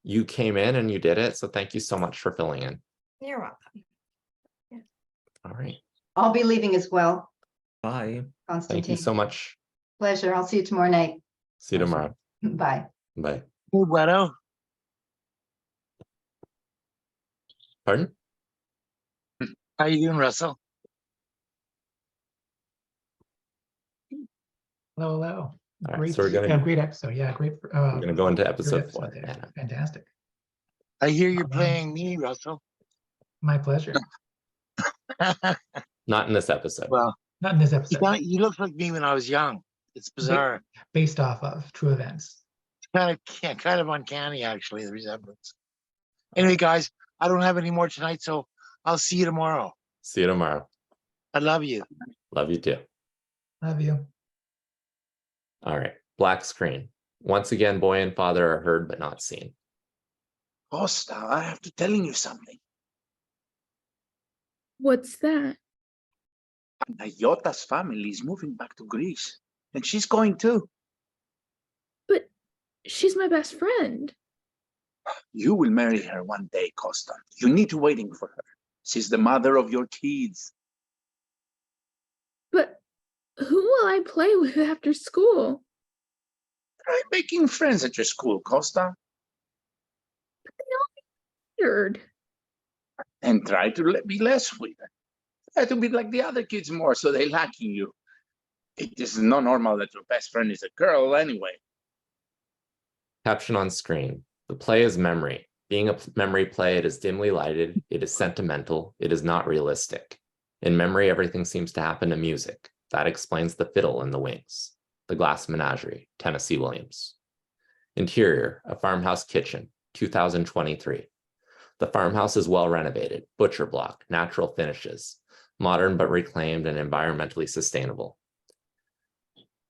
A: you came in and you did it. So thank you so much for filling in.
E: You're welcome.
A: All right.
N: I'll be leaving as well.
D: Bye.
N: Constantine.
A: Thank you so much.
N: Pleasure. I'll see you tomorrow night.
A: See you tomorrow.
N: Bye.
A: Bye.
I: Hey, Wedo.
A: Pardon?
I: How you doing, Russell?
S: Hello, hello.
A: All right,
S: Great,
A: so we're gonna-
S: yeah, great episode. Yeah, great.
A: We're gonna go into
S: great
A: episode 4.
S: there.
A: Anna.
S: Fantastic.
I: I hear you're playing me, Russell.
S: My pleasure.
A: Not in this episode.
I: Well,
S: Not in this episode.
I: you look like me when I was young. It's bizarre.
S: Based off of true events.
I: Kind of uncanny, actually, the resemblance. Anyway, guys, I don't have any more tonight, so I'll see you tomorrow.
A: See you tomorrow.
I: I love you.
A: Love you too.
S: Love you.
A: All right. Black screen. Once again, boy and father are heard but not seen.
C: Costa, I have to telling you something.
P: What's that?
C: Nayota's family is moving back to Greece, and she's going too.
P: But she's my best friend.
C: You will marry her one day, Costa. You need to waiting for her. She's the mother of your kids.
P: But who will I play with after school?
C: Try making friends at your school, Costa.
P: Weird.
C: And try to be less weird. Try to be like the other kids more so they liking you. It is not normal that your best friend is a girl anyway.
A: Caption on screen. The play is memory. Being a memory play, it is dimly lighted, it is sentimental, it is not realistic. In memory, everything seems to happen to music. That explains the fiddle in the wings. The Glass Menagerie, Tennessee Williams. Interior, a farmhouse kitchen, 2023. The farmhouse is well renovated, butcher block, natural finishes, modern but reclaimed and environmentally sustainable.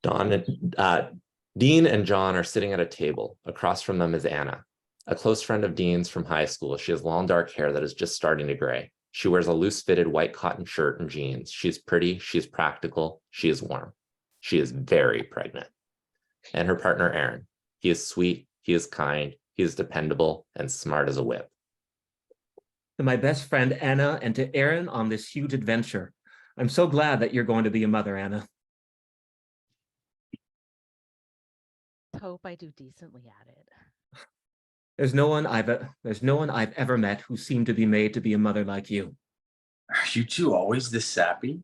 A: Dean and John are sitting at a table. Across from them is Anna, a close friend of Dean's from high school. She has long dark hair that is just starting to gray. She wears a loose-fitted white cotton shirt and jeans. She's pretty, she's practical, she is warm. She is very pregnant. And her partner, Aaron. He is sweet, he is kind, he is dependable, and smart as a whip.
D: To my best friend, Anna, and to Aaron on this huge adventure. I'm so glad that you're going to be a mother, Anna.
T: Hope I do decently at it.
D: There's no one I've ever met who seemed to be made to be a mother like you.
F: Are you two always this sappy?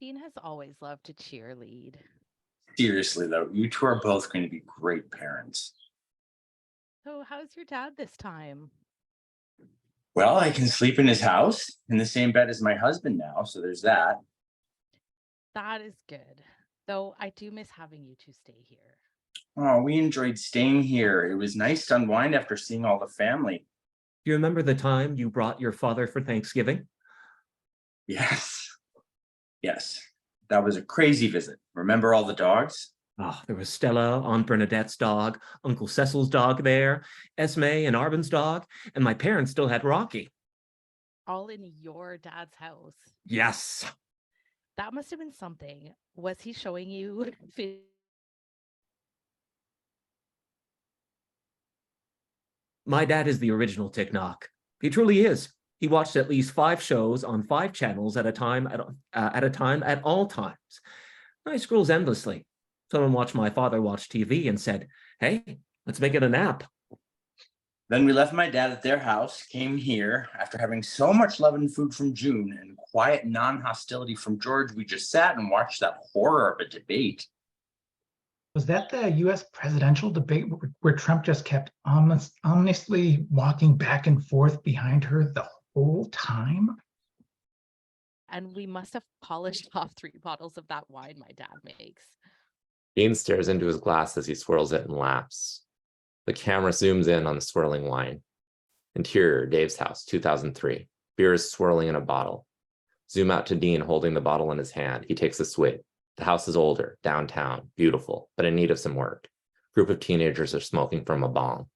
T: Dean has always loved to cheerlead.
F: Seriously, though, you two are both going to be great parents.
T: So how's your dad this time?
F: Well, I can sleep in his house in the same bed as my husband now, so there's that.
T: That is good. Though I do miss having you two stay here.
F: Oh, we enjoyed staying here. It was nice to unwind after seeing all the family.
D: Do you remember the time you brought your father for Thanksgiving?
F: Yes. Yes. That was a crazy visit. Remember all the dogs?
D: Oh, there was Stella, Aunt Bernadette's dog, Uncle Cecil's dog there, Esme and Arben's dog, and my parents still had Rocky.
T: All in your dad's house.
D: Yes.
T: That must have been something. Was he showing you?
D: My dad is the original Tick Knock. He truly is. He watched at least 5 shows on 5 channels at a time at all times. I scrolls endlessly. Someone watched my father watch TV and said, "Hey, let's make it a nap."
F: Then we left my dad at their house, came here after having so much love and food from June and quiet non-hostility from George. We just sat and watched that horror of a debate.
S: Was that the US presidential debate where Trump just kept ominously walking back and forth behind her the whole time?
T: And we must have polished off 3 bottles of that wine my dad makes.
A: Dean stares into his glass as he swirls it and laughs. The camera zooms in on the swirling wine. Interior, Dave's house, 2003. Beer is swirling in a bottle. Zoom out to Dean holding the bottle in his hand. He takes a swig. The house is older, downtown, beautiful, but in need of some work. Group of teenagers are smoking from a bong.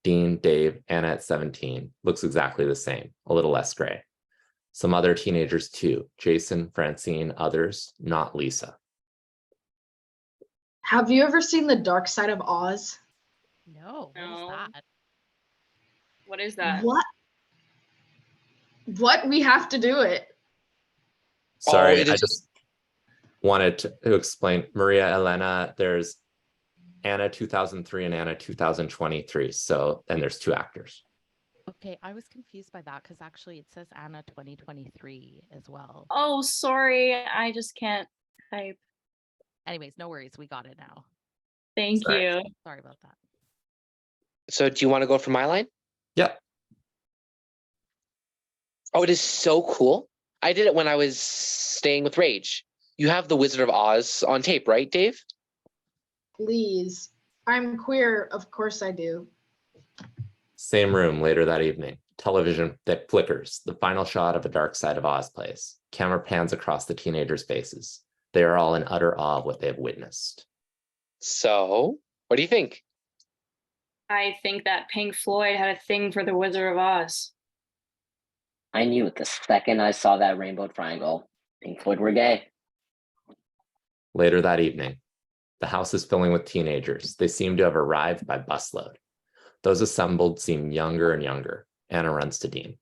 A: Dean, Dave, Anna at 17, looks exactly the same, a little less gray. Some other teenagers too, Jason, Francine, others, not Lisa.
O: Have you ever seen The Dark Side of Oz?
T: No, what is
U: No.
T: that?
U: What is that?
O: What? We have to do it.
A: Sorry,
H: it
A: I
H: is-
A: just wanted to explain. Maria Elena, there's Anna 2003 and Anna 2023. So, and there's 2 actors.
T: Okay, I was confused by that because actually it says Anna 2023 as well.
U: Oh, sorry. I just can't type.
T: Anyways, no worries. We got it now.
U: Thank
A: Sorry.
U: you.
T: Sorry about that.
H: So do you want to go for my line?
A: Yep.
H: Oh, it is so cool. I did it when I was staying with Rage. You have The Wizard of Oz on tape, right, Dave?
O: Please. I'm queer. Of course I do.
A: Same room later that evening. Television that flickers. The final shot of A Dark Side of Oz plays. Camera pans across the teenagers' faces. They are all in utter awe of what they have witnessed.
H: So, what do you think?
U: I think that Pink Floyd had a thing for The Wizard of Oz.
M: I knew it the second I saw that rainbow triangle. Pink Floyd were gay.
A: Later that evening, the house is filling with teenagers. They seem to have arrived by busload. Those assembled seem younger and younger. Anna runs to Dean.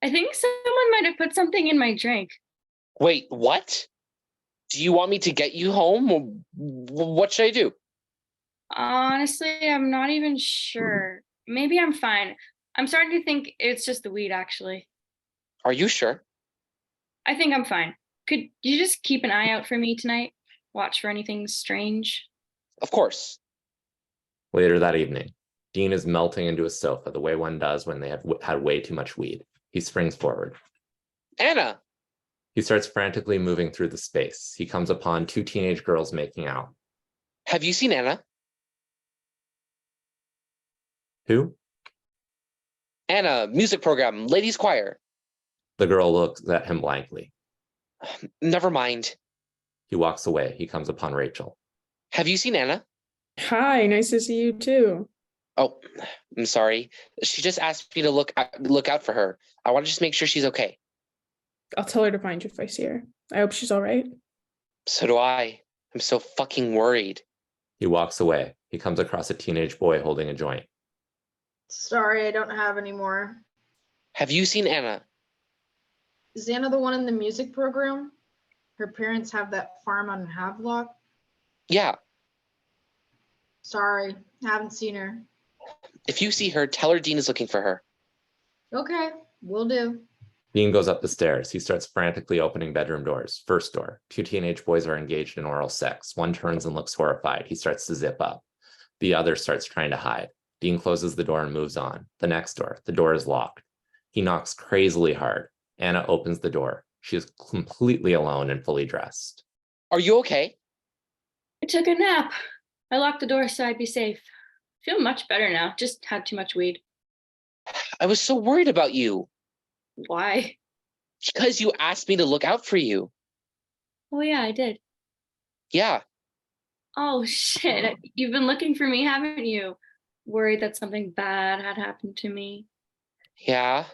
U: I think someone might have put something in my drink.
H: Wait, what? Do you want me to get you home? Or what should I do?
U: Honestly, I'm not even sure. Maybe I'm fine. I'm starting to think it's just the weed, actually.
H: Are you sure?
U: I think I'm fine. Could you just keep an eye out for me tonight? Watch for anything strange?
H: Of course.
A: Later that evening, Dean is melting into a sofa the way one does when they have had way too much weed. He springs forward.
H: Anna!
A: He starts frantically moving through the space. He comes upon 2 teenage girls making out.
H: Have you seen Anna?
A: Who?
H: Anna, music program, ladies choir.
A: The girl looks at him blankly.
H: Never mind.
A: He walks away. He comes upon Rachel.
H: Have you seen Anna?
B: Hi, nice to see you too.
H: Oh, I'm sorry. She just asked me to look out for her. I want to just make sure she's okay.
B: I'll tell her to find you if I see her. I hope she's all right.
H: So do I. I'm so fucking worried.
A: He walks away. He comes across a teenage boy holding a joint.
O: Sorry, I don't have any more.
H: Have you seen Anna?
O: Is Anna the one in the music program? Her parents have that farm on Havelock?
H: Yeah.
O: Sorry, haven't seen her.
H: If you see her, tell her Dean is looking for her.
O: Okay, will do.
A: Dean goes up the stairs. He starts frantically opening bedroom doors. First door. 2 teenage boys are engaged in oral sex. One turns and looks horrified. He starts to zip up. The other starts trying to hide. Dean closes the door and moves on. The next door. The door is locked. He knocks crazily hard. Anna opens the door. She is completely alone and fully dressed.
H: Are you okay?
U: I took a nap. I locked the door so I'd be safe. Feel much better now. Just had too much weed.
H: I was so worried about you.
U: Why?
H: Because you asked me to look out for you.
U: Oh yeah, I did.
H: Yeah.
U: Oh shit. You've been looking for me, haven't you? Worried that something bad had happened to me.
H: Yeah.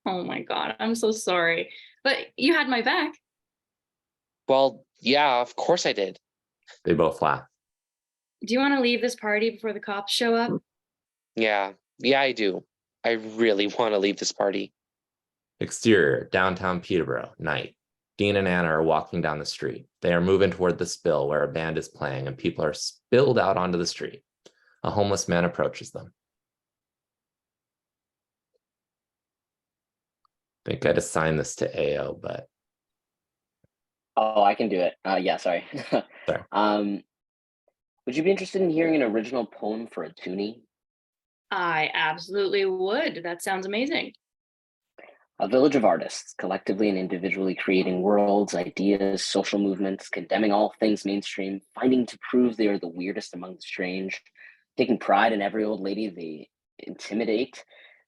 U: Oh my god, I'm so sorry. But you had my back.
H: Well, yeah, of course I did.
A: They both laugh.
U: Do you want to leave this party before the cops show up?
H: Yeah, I do. I really want to leave this party.
A: Exterior, downtown Peterborough, night. Dean and Anna are walking down the street. They are moving toward the spill where a band is playing and people are spilled out onto the street. A homeless man approaches them. I think I'd assign this to AO, but
M: Oh, I can do it. Yeah, sorry.
A: Sorry.
M: Would you be interested in hearing an original poem for a toonie?
U: I absolutely would. That sounds amazing.
M: A village of artists, collectively and individually creating worlds, ideas, social movements, condemning all things mainstream, finding to prove they are the weirdest among the strange, taking pride in every old lady they intimidate.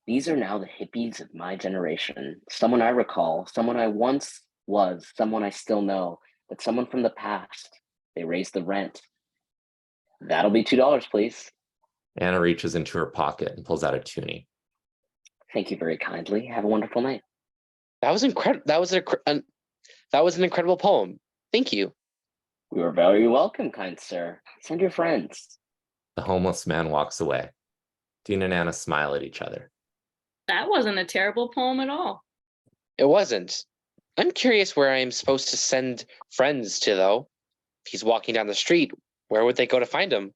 M: These are now the hippies of my generation. Someone I recall, someone I once was, someone I still know, but someone from the past. They raised the rent. That'll be $2, please.
A: Anna reaches into her pocket and pulls out a toonie.
M: Thank you very kindly. Have a wonderful night.
H: That was incredible. That was an incredible poem. Thank you.
M: You are very welcome, kind sir. Send your friends.
A: The homeless man walks away. Dean and Anna smile at each other.
U: That wasn't a terrible poem at all.
H: It wasn't. I'm curious where I am supposed to send friends to, though. If he's walking down the street, where would they go to find him?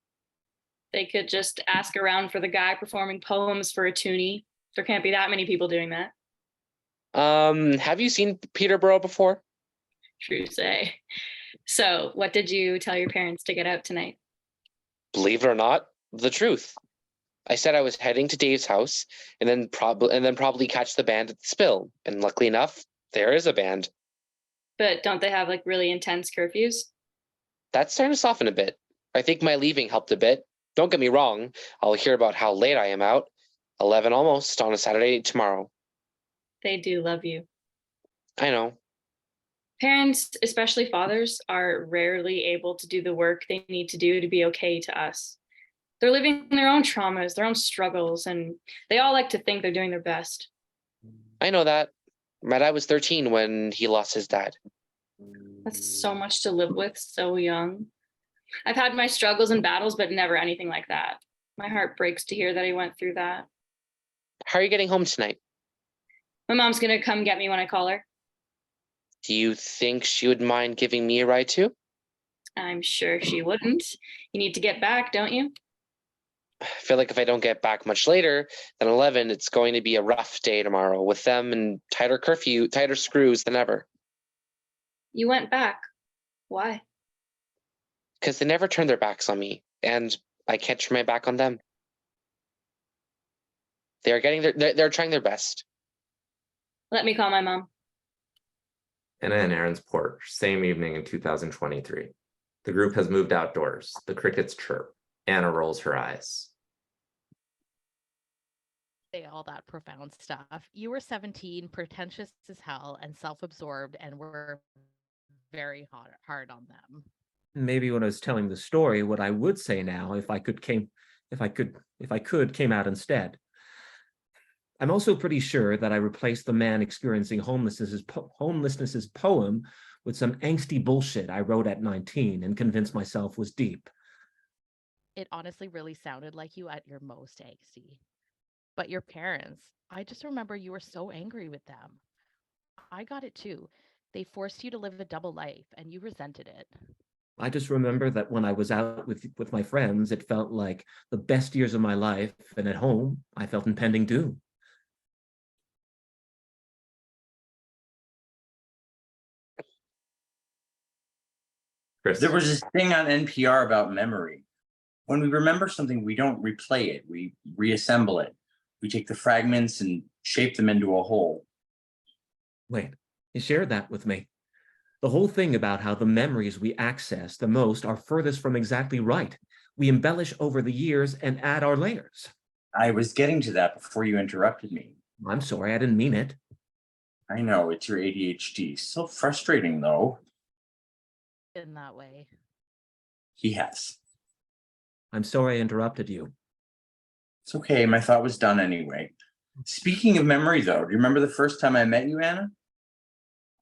U: They could just ask around for the guy performing poems for a toonie. There can't be that many people doing that.
H: Have you seen Peterborough before?
U: True say. So, what did you tell your parents to get out tonight?
H: Believe it or not, the truth. I said I was heading to Dave's house and then probably catch the band at the spill. And luckily enough, there is a band.
U: But don't they have like really intense curfews?
H: That's starting to soften a bit. I think my leaving helped a bit. Don't get me wrong, I'll hear about how late I am out. 11 almost on a Saturday tomorrow.
U: They do love you.
H: I know.
U: Parents, especially fathers, are rarely able to do the work they need to do to be okay to us. They're living their own traumas, their own struggles, and they all like to think they're doing their best.
H: I know that. My dad was 13 when he lost his dad.
U: That's so much to live with so young. I've had my struggles and battles, but never anything like that. My heart breaks to hear that he went through that.
H: How are you getting home tonight?
U: My mom's gonna come get me when I call her.
H: Do you think she would mind giving me a ride too?
U: I'm sure she wouldn't. You need to get back, don't you?
H: I feel like if I don't get back much later than 11, it's going to be a rough day tomorrow with them and tighter screws than ever.
U: You went back. Why?
H: Because they never turn their backs on me, and I can't turn my back on them. They're trying their best.
U: Let me call my mom.
A: Anna and Aaron's porch, same evening in 2023. The group has moved outdoors. The crickets chirp. Anna rolls her eyes.
T: Say all that profound stuff. You were 17, pretentious as hell, and self-absorbed, and were very hard on them.
D: Maybe when I was telling the story, what I would say now, if I could came out instead. I'm also pretty sure that I replaced the man experiencing homelessness's poem with some angsty bullshit I wrote at 19 and convinced myself was deep.
T: It honestly really sounded like you at your most angsty. But your parents, I just remember you were so angry with them. I got it too. They forced you to live a double life and you resented it.
D: I just remember that when I was out with my friends, it felt like the best years of my life, and at home, I felt impending doom.
A: Chris.
F: There was this thing on NPR about memory. When we remember something, we don't replay it. We reassemble it. We take the fragments and shape them into a whole.
D: Wait, you shared that with me. The whole thing about how the memories we access the most are furthest from exactly right. We embellish over the years and add our layers.
F: I was getting to that before you interrupted me.
D: I'm sorry, I didn't mean it.
F: I know, it's your ADHD. So frustrating, though.
T: In that way.
F: He has.
D: I'm sorry I interrupted you.
F: It's okay, my thought was done anyway. Speaking of memory, though, do you remember the first time I met you, Anna?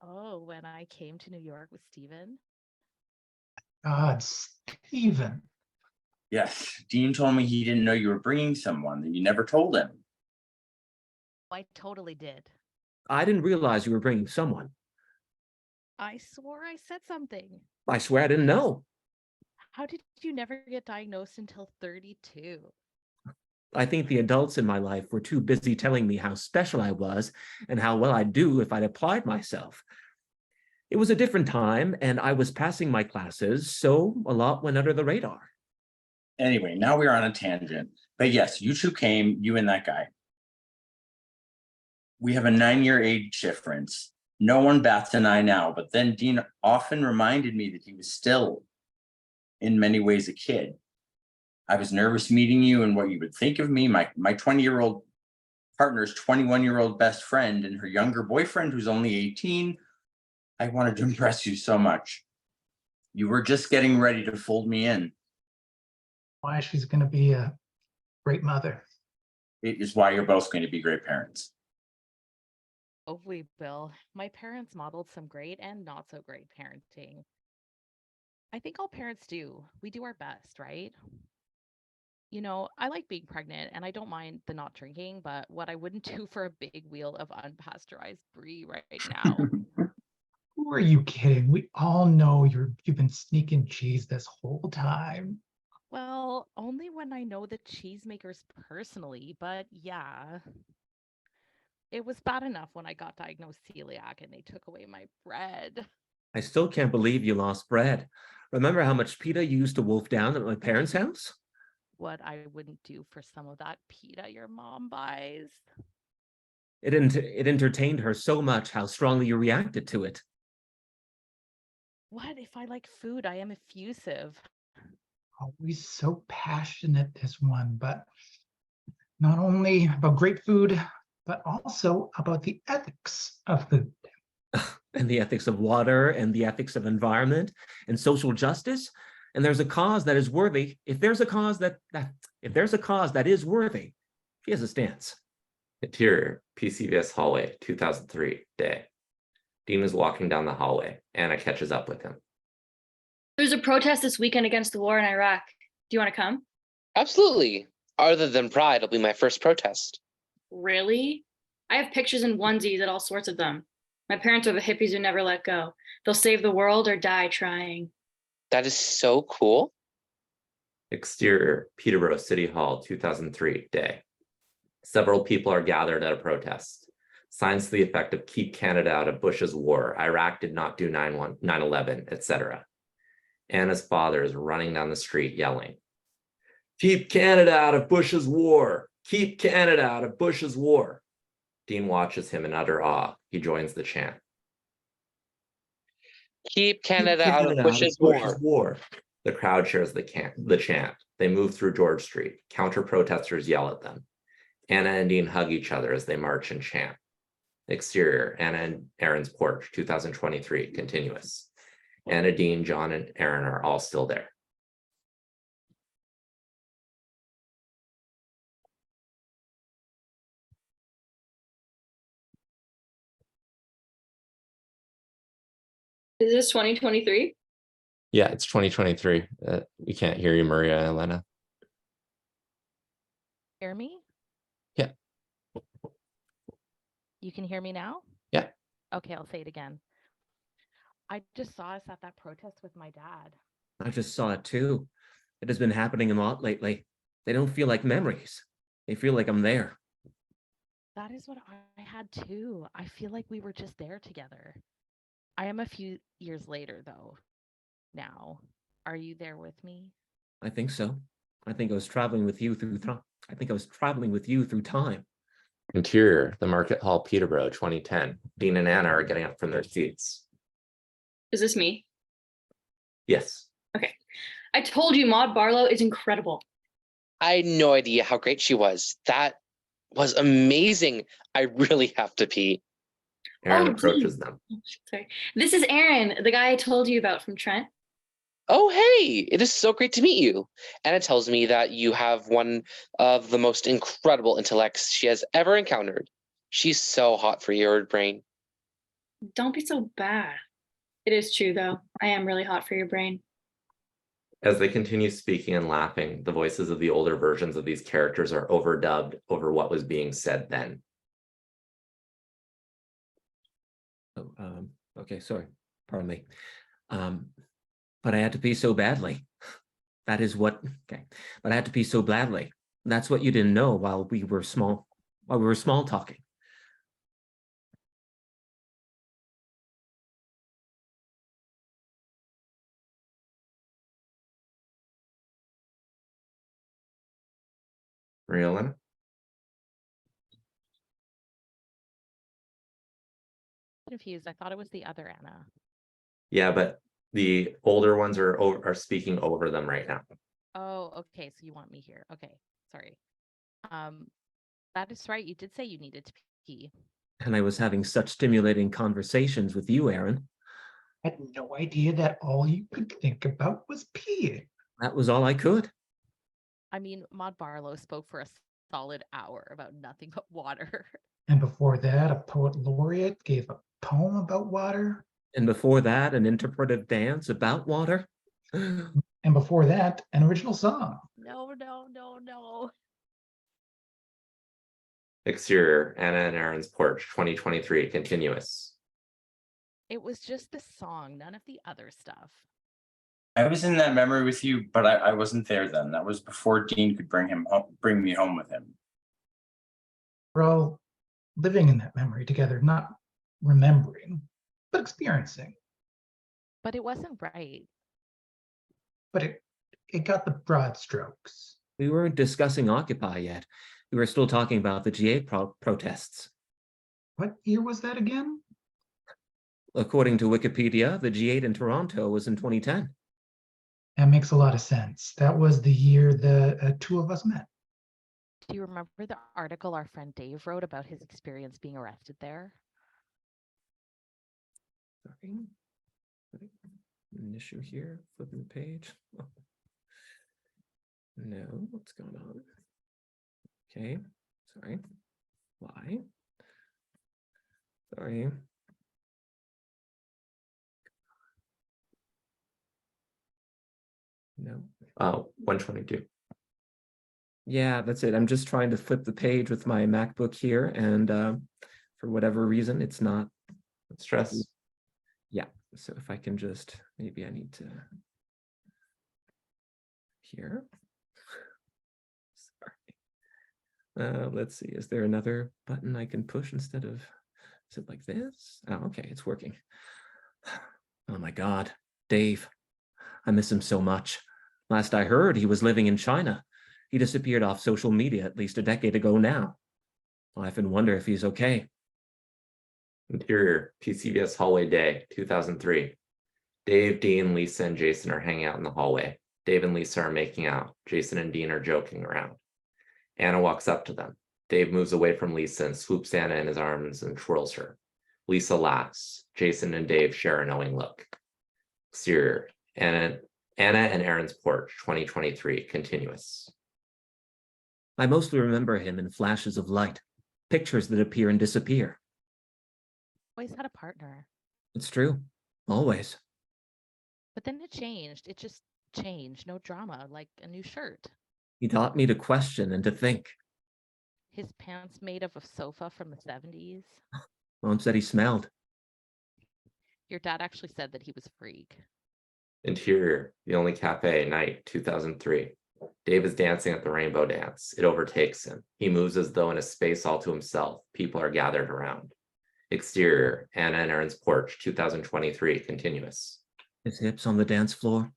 T: Oh, when I came to New York with Steven?
S: God, Steven.
F: Yes, Dean told me he didn't know you were bringing someone, that you never told him.
T: I totally did.
D: I didn't realize you were bringing someone.
T: I swore I said something.
D: I swear I didn't know.
T: How did you never get diagnosed until 32?
D: I think the adults in my life were too busy telling me how special I was and how well I'd do if I'd applied myself. It was a different time, and I was passing my classes, so a lot went under the radar.
F: Anyway, now we're on a tangent. But yes, you two came, you and that guy. We have a 9-year age difference. No one bats an eye now, but then Dean often reminded me that he was still, in many ways, a kid. I was nervous meeting you and what you would think of me. My 20-year-old partner's 21-year-old best friend and her younger boyfriend, who's only 18. I wanted to impress you so much. You were just getting ready to fold me in.
S: Why she's going to be a great mother.
F: It is why you're both going to be great parents.
T: Hopefully, Bill. My parents modeled some great and not so great parenting. I think all parents do. We do our best, right? You know, I like being pregnant and I don't mind the not drinking, but what I wouldn't do for a big wheel of unpasteurized brie right now.
S: Who are you kidding? We all know you've been sneaking cheese this whole time.
T: Well, only when I know the cheesemakers personally, but yeah. It was bad enough when I got diagnosed celiac and they took away my bread.
D: I still can't believe you lost bread. Remember how much pita you used to wolf down at my parents' house?
T: What I wouldn't do for some of that pita your mom buys.
D: It entertained her so much how strongly you reacted to it.
T: What if I like food? I am effusive.
S: Always so passionate, this one, but not only about great food, but also about the ethics of food.
D: And the ethics of water and the ethics of environment and social justice. And there's a cause that is worthy. If there's a cause that is worthy, she has a stance.
A: Interior, PCBS hallway, 2003, day. Dean is walking down the hallway. Anna catches up with him.
U: There's a protest this weekend against the war in Iraq. Do you want to come?
H: Absolutely. Other than Pride, it'll be my first protest.
U: Really? I have pictures and onesies at all sorts of them. My parents are the hippies who never let go. They'll save the world or die trying.
H: That is so cool.
A: Exterior, Peterborough City Hall, 2003, day. Several people are gathered at a protest. Signs to the effect of keep Canada out of Bush's war, Iraq did not do 9/11, etc. Anna's father is running down the street yelling, "Keep Canada out of Bush's war! Keep Canada out of Bush's war!" Dean watches him in utter awe. He joins the chant.
H: Keep Canada out of Bush's war.
A: war. The crowd shares the chant. They move through George Street. Counter-protesters yell at them. Anna and Dean hug each other as they march and chant. Exterior, Anna and Aaron's porch, 2023, continuous. Anna, Dean, John, and Aaron are all still there.
U: Is this 2023?
A: Yeah, it's 2023. We can't hear you, Maria and Elena.
T: Hear me?
A: Yeah.
T: You can hear me now?
A: Yeah.
T: Okay, I'll say it again. I just saw us at that protest with my dad.
D: I just saw it too. It has been happening a lot lately. They don't feel like memories. They feel like I'm there.
T: That is what I had too. I feel like we were just there together. I am a few years later though. Now, are you there with me?
D: I think so. I think I was traveling with you through time.
A: Interior, the Market Hall, Peterborough, 2010. Dean and Anna are getting up from their seats.
U: Is this me?
A: Yes.
U: Okay. I told you Maud Barlow is incredible.
H: I had no idea how great she was. That was amazing. I really have to pee.
A: Aaron approaches them.
U: Sorry. This is Aaron, the guy I told you about from Trent.
H: Oh, hey, it is so great to meet you. Anna tells me that you have one of the most incredible intellects she has ever encountered. She's so hot for your brain.
U: Don't be so bad. It is true, though. I am really hot for your brain.
A: As they continue speaking and laughing, the voices of the older versions of these characters are overdubbed over what was being said then.
D: Oh, okay, sorry. Pardon me. But I had to pee so badly. That is what, okay. But I had to pee so badly. That's what you didn't know while we were small talking.
A: Maria Elena?
T: Confused. I thought it was the other Anna.
A: Yeah, but the older ones are speaking over them right now.
T: Oh, okay. So you want me here. Okay. Sorry. That is right. You did say you needed to pee.
D: And I was having such stimulating conversations with you, Aaron.
S: I had no idea that all you could think about was peeing.
D: That was all I could.
T: I mean, Maud Barlow spoke for a solid hour about nothing but water.
S: And before that, a poet laureate gave a poem about water.
D: And before that, an interpretive dance about water.
S: And before that, an original song.
T: No, no, no, no.
A: Exterior, Anna and Aaron's porch, 2023, continuous.
T: It was just the song, none of the other stuff.
F: I was in that memory with you, but I wasn't there then. That was before Dean could bring me home with him.
S: We're all living in that memory together, not remembering, but experiencing.
T: But it wasn't right.
S: But it got the broad strokes.
D: We weren't discussing Occupy yet. We were still talking about the G8 protests.
S: What year was that again?
D: According to Wikipedia, the G8 in Toronto was in 2010.
S: That makes a lot of sense. That was the year the two of us met.
T: Do you remember the article our friend Dave wrote about his experience being arrested there?
D: Sorry. An issue here, flipping the page. Oh. No, what's going on? Okay, sorry. Why? Sorry. No.
A: 122.
D: Yeah, that's it. I'm just trying to flip the page with my MacBook here, and for whatever reason, it's not.
A: Stress.
D: Yeah, so if I can just, maybe I need to. Here. Sorry. Let's see, is there another button I can push instead of, is it like this? Oh, okay, it's working. Oh my God, Dave. I miss him so much. Last I heard, he was living in China. He disappeared off social media at least a decade ago now. I often wonder if he's okay.
A: Interior, PCBS hallway day, 2003. Dave, Dean, Lisa, and Jason are hanging out in the hallway. Dave and Lisa are making out. Jason and Dean are joking around. Anna walks up to them. Dave moves away from Lisa and swoops Anna in his arms and twirls her. Lisa laughs. Jason and Dave share a knowing look. Exterior, Anna and Aaron's porch, 2023, continuous.
D: I mostly remember him in flashes of light, pictures that appear and disappear.
T: Always had a partner.
D: It's true, always.
T: But then it changed. It just changed. No drama, like a new shirt.
D: He taught me to question and to think.
T: His pants made of a sofa from the 70s.
D: Mom said he smelled.
T: Your dad actually said that he was a freak.
A: Interior, The Only Cafe, night, 2003. Dave is dancing at the rainbow dance. It overtakes him. He moves as though in a space all to himself. People are gathered around. Exterior, Anna and Aaron's porch, 2023, continuous.
D: His hips on the dance floor.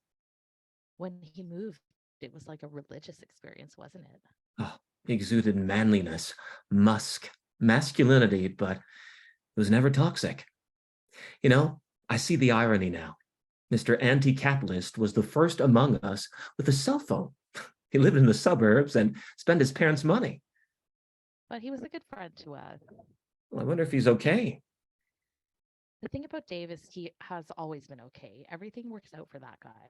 T: When he moved, it was like a religious experience, wasn't it?
D: Oh, he exuded manliness, masculinity, but it was never toxic. You know, I see the irony now. Mr. Anti-Capitalist was the first among us with a cell phone. He lived in the suburbs and spent his parents' money.
T: But he was a good friend to us.
D: Well, I wonder if he's okay.
T: The thing about Dave is he has always been okay. Everything works out for that guy.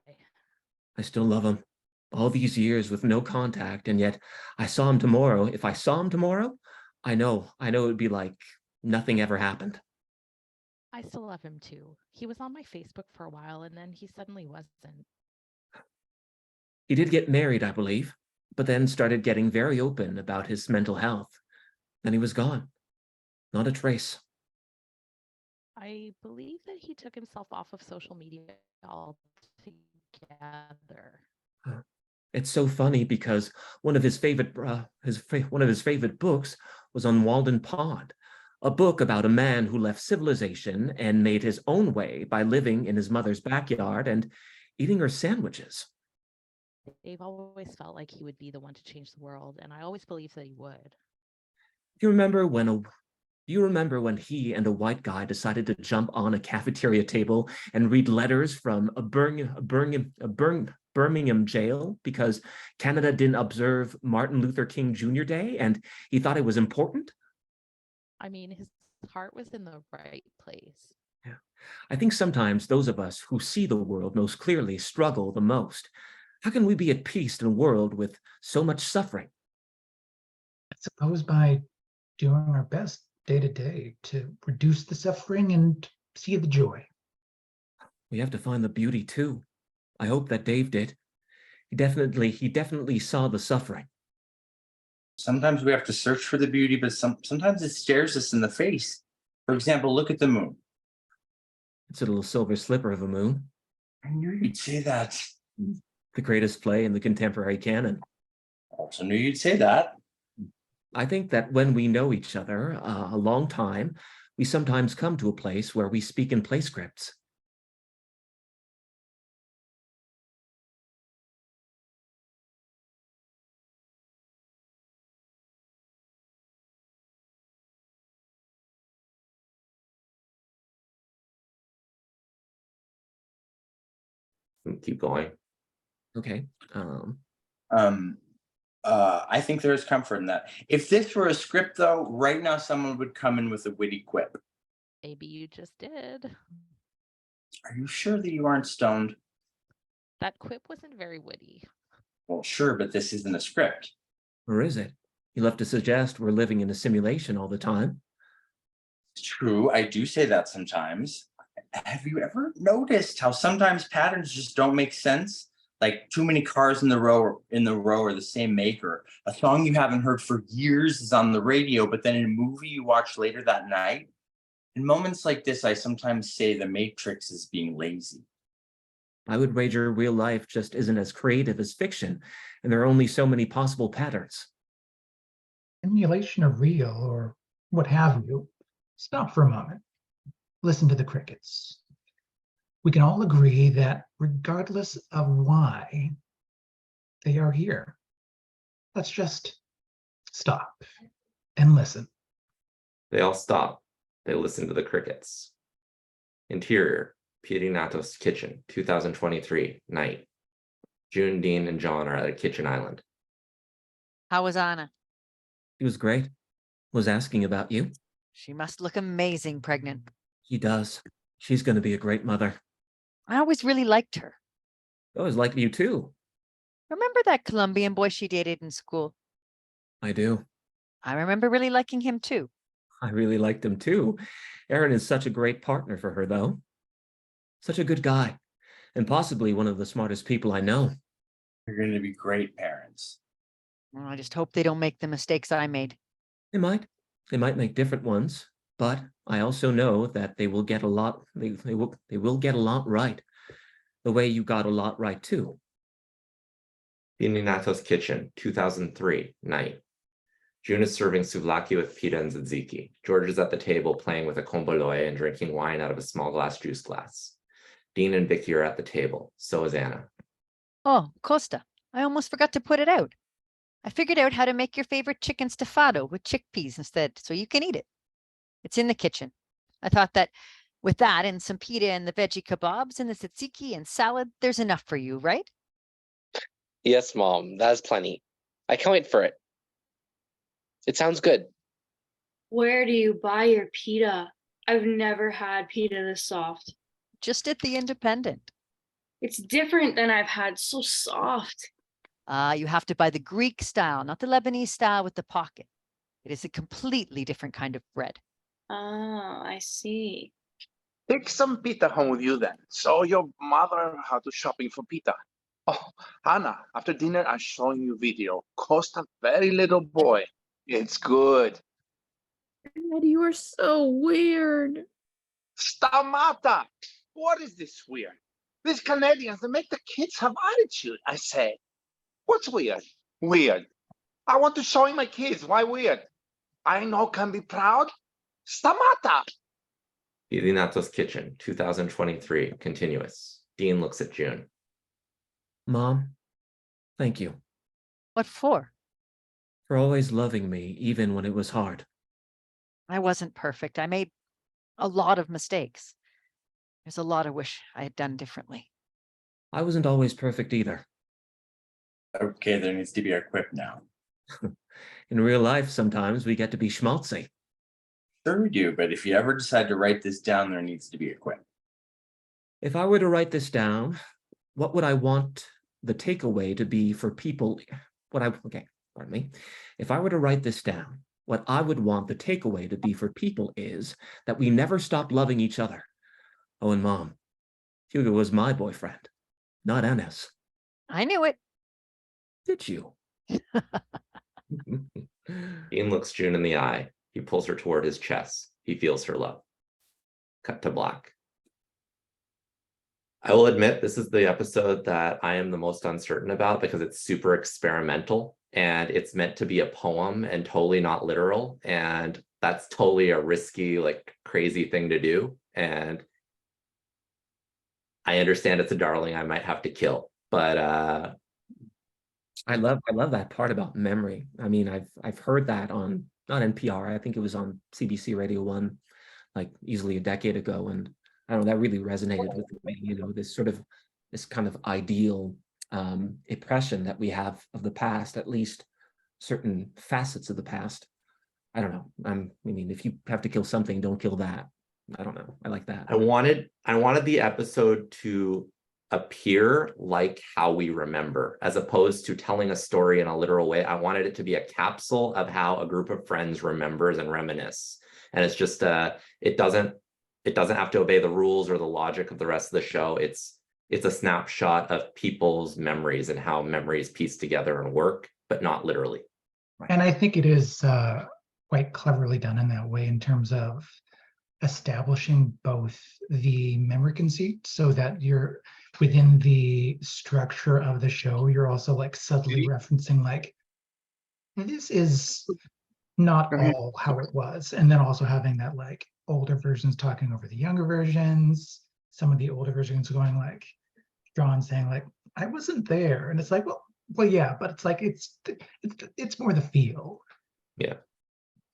D: I still love him. All these years with no contact, and yet I saw him tomorrow. If I saw him tomorrow, I know it would be like nothing ever happened.
T: I still love him too. He was on my Facebook for a while and then he suddenly wasn't.
D: He did get married, I believe, but then started getting very open about his mental health. Then he was gone. Not a trace.
T: I believe that he took himself off of social media altogether.
D: It's so funny because one of his favorite books was on Walden Pond, a book about a man who left civilization and made his own way by living in his mother's backyard and eating her sandwiches.
T: Dave always felt like he would be the one to change the world, and I always believed that he would.
D: You remember when he and a white guy decided to jump on a cafeteria table and read letters from a Birmingham jail because Canada didn't observe Martin Luther King Jr. Day and he thought it was important?
T: I mean, his heart was in the right place.
D: Yeah. I think sometimes those of us who see the world most clearly struggle the most. How can we be at peace in a world with so much suffering?
S: I suppose by doing our best day to day to reduce the suffering and see the joy.
D: We have to find the beauty too. I hope that Dave did. He definitely saw the suffering.
F: Sometimes we have to search for the beauty, but sometimes it stares us in the face. For example, look at the moon.
D: It's a little silver slipper of a moon.
F: I knew you'd say that.
D: The greatest play in the contemporary canon.
F: Also knew you'd say that.
D: I think that when we know each other a long time, we sometimes come to a place where we speak in play scripts.
A: Keep going.
D: Okay.
F: I think there is comfort in that. If this were a script, though, right now someone would come in with a witty quip.
T: Maybe you just did.
F: Are you sure that you aren't stoned?
T: That quip wasn't very witty.
F: Well, sure, but this isn't a script.
D: Or is it? You love to suggest we're living in a simulation all the time.
F: It's true, I do say that sometimes. Have you ever noticed how sometimes patterns just don't make sense? Like too many cars in the row are the same maker. A song you haven't heard for years is on the radio, but then in a movie you watch later that night. In moments like this, I sometimes say the Matrix is being lazy.
D: I would wager real life just isn't as creative as fiction, and there are only so many possible patterns.
S: Simulation or real or what have you, stop for a moment. Listen to the crickets. We can all agree that regardless of why they are here, let's just stop and listen.
A: They all stop. They listen to the crickets. Interior, Pirinatos kitchen, 2023, night. June, Dean, and John are at a kitchen island.
G: How was Anna?
D: She was great. Was asking about you.
G: She must look amazing pregnant.
D: She does. She's going to be a great mother.
G: I always really liked her.
D: I always liked you too.
G: Remember that Colombian boy she dated in school?
D: I do.
G: I remember really liking him too.
D: I really liked him too. Aaron is such a great partner for her, though. Such a good guy, and possibly one of the smartest people I know.
F: You're going to be great parents.
G: Well, I just hope they don't make the mistakes I made.
D: They might. They might make different ones, but I also know that they will get a lot. They will get a lot right. The way you got a lot right too.
A: Pirinatos kitchen, 2003, night. June is serving souvlaki with pita and tzatziki. George is at the table playing with a komboloe and drinking wine out of a small glass juice glass. Dean and Vicky are at the table. So is Anna.
G: Oh, Costa, I almost forgot to put it out. I figured out how to make your favorite chicken stafado with chickpeas instead, so you can eat it. It's in the kitchen. I thought that with that and some pita and the veggie kebabs and the tzatziki and salad, there's enough for you, right?
H: Yes, Mom, that's plenty. I can't wait for it. It sounds good.
U: Where do you buy your pita? I've never had pita this soft.
G: Just at the Independent.
U: It's different than I've had, so soft.
G: You have to buy the Greek style, not the Lebanese style with the pocket. It is a completely different kind of bread.
U: Oh, I see.
C: Take some pita home with you then. So your mother how to shopping for pita. Oh, Hannah, after dinner, I'm showing you video. Costa, very little boy. It's good.
P: Dad, you are so weird.
C: Stamata! What is this weird? These Canadians, they make the kids have attitude, I say. What's weird? Weird. I want to show my kids. Why weird? I know can be proud. Stamata!
A: Pirinatos kitchen, 2023, continuous. Dean looks at June.
D: Mom, thank you.
G: What for?
D: For always loving me, even when it was hard.
G: I wasn't perfect. I made a lot of mistakes. There's a lot I wish I had done differently.
D: I wasn't always perfect either.
F: Okay, there needs to be a quip now.
D: In real life, sometimes we get to be schmaltzy.
F: Sure we do, but if you ever decide to write this down, there needs to be a quip.
D: If I were to write this down, what would I want the takeaway to be for people? Okay, pardon me. If I were to write this down, What I would want the takeaway to be for people is that we never stop loving each other. Oh, and Mom, Hugo was my boyfriend, not Anna's.
G: I knew it.
D: Did you?
A: Ian looks June in the eye. He pulls her toward his chest. He feels her love. Cut to black. I will admit this is the episode that I am the most uncertain about because it's super experimental and it's meant to be a poem and totally not literal. And that's totally a risky, like crazy thing to do. And I understand it's a darling I might have to kill, but
D: I love that part about memory. I mean, I've heard that on not NPR. I think it was on CBC Radio 1, like easily a decade ago, and I don't know, that really resonated with me. You know, this kind of ideal impression that we have of the past, at least certain facets of the past. I don't know. I mean, if you have to kill something, don't kill that. I don't know. I like that.
A: I wanted the episode to appear like how we remember, as opposed to telling a story in a literal way. I wanted it to be a capsule of how a group of friends remembers and reminisce. And it's just it doesn't have to obey the rules or the logic of the rest of the show. It's a snapshot of people's memories and how memories piece together and work, but not literally.
S: And I think it is quite cleverly done in that way, in terms of establishing both the memory conceit, so that you're within the structure of the show, you're also like subtly referencing like, this is not all how it was. And then also having that like older versions talking over the younger versions, some of the older versions going like, John saying like, I wasn't there. And it's like, well, yeah, but it's like, it's more the feel.
A: Yeah.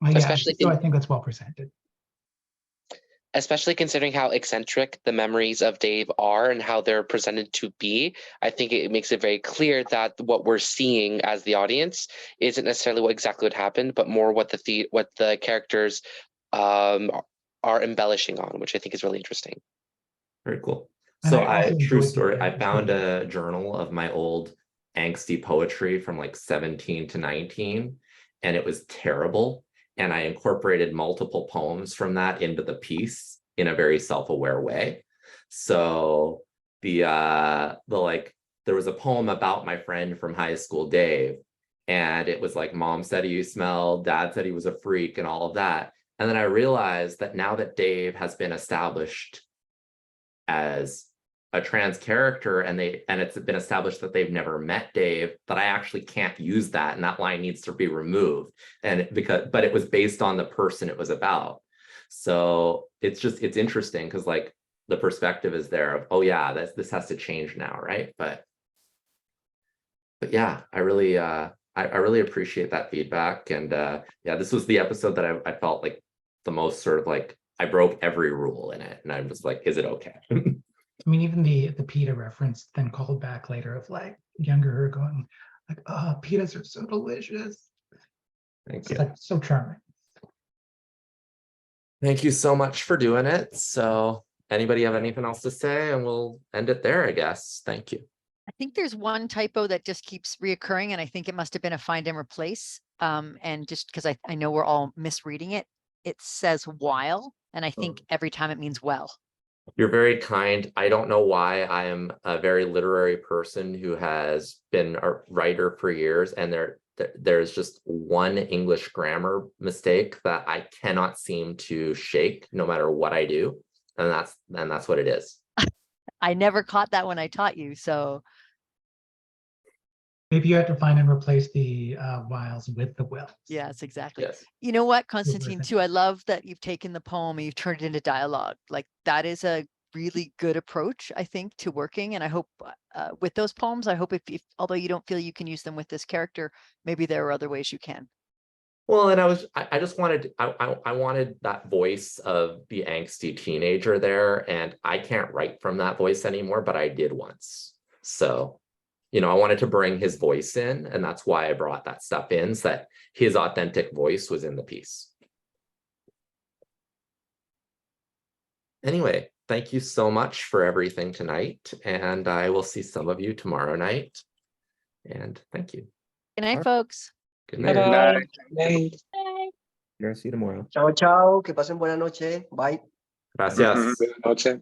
H: Especially
S: so I think that's well presented.
H: Especially considering how eccentric the memories of Dave are and how they're presented to be. I think it makes it very clear that what we're seeing as the audience isn't necessarily exactly what happened, but more what the characters are embellishing on, which I think is really interesting.
A: Very cool.
S: And
A: So true story, I found a journal of my old angsty poetry from like 17 to 19, and it was terrible. And I incorporated multiple poems from that into the piece in a very self-aware way. So there was a poem about my friend from high school, Dave, and it was like, Mom said he smelled, Dad said he was a freak, and all of that. And then I realized that now that Dave has been established as a trans character, and it's been established that they've never met Dave, that I actually can't use that, and that line needs to be removed. But it was based on the person it was about. So it's interesting because like the perspective is there of, oh yeah, this has to change now, right? But yeah, I really appreciate that feedback. And yeah, this was the episode that I felt like the most sort of like I broke every rule in it, and I was like, is it okay?
S: I mean, even the pita reference then called back later of like younger her going like, oh, pitas are so delicious.
A: Thank
S: It's
A: you.
S: like so charming.
A: Thank you so much for doing it. So anybody have anything else to say? And we'll end it there, I guess. Thank you.
G: I think there's one typo that just keeps reoccurring, and I think it must have been a find and replace. And just because I know we're all misreading it, it says while, and I think every time it means well.
A: You're very kind. I don't know why. I am a very literary person who has been a writer for years, and there's just one English grammar mistake that I cannot seem to shake no matter what I do. And that's what it is.
G: I never caught that when I taught you, so.
S: Maybe you have to find and replace the whiles with the wills.
G: Yes, exactly.
A: Yes.
G: You know what, Constantine, too, I love that you've taken the poem and you've turned it into dialogue. Like that is a really good approach, I think, to working. And I hope with those poems, I hope if although you don't feel you can use them with this character, maybe there are other ways you can.
A: Well, and I just wanted, I wanted that voice of the angsty teenager there, and I can't write from that voice anymore, but I did once. So, you know, I wanted to bring his voice in, and that's why I brought that stuff in, so that his authentic voice was in the piece. Anyway, thank you so much for everything tonight, and I will see some of you tomorrow night. And thank you.
G: Good night, folks.
A: Good night.
H: Good night.
G: Bye.
D: See you tomorrow.
R: Chao, chao. Que pasen buena noche. Bye.
A: Gracias.
L: Buenas noches.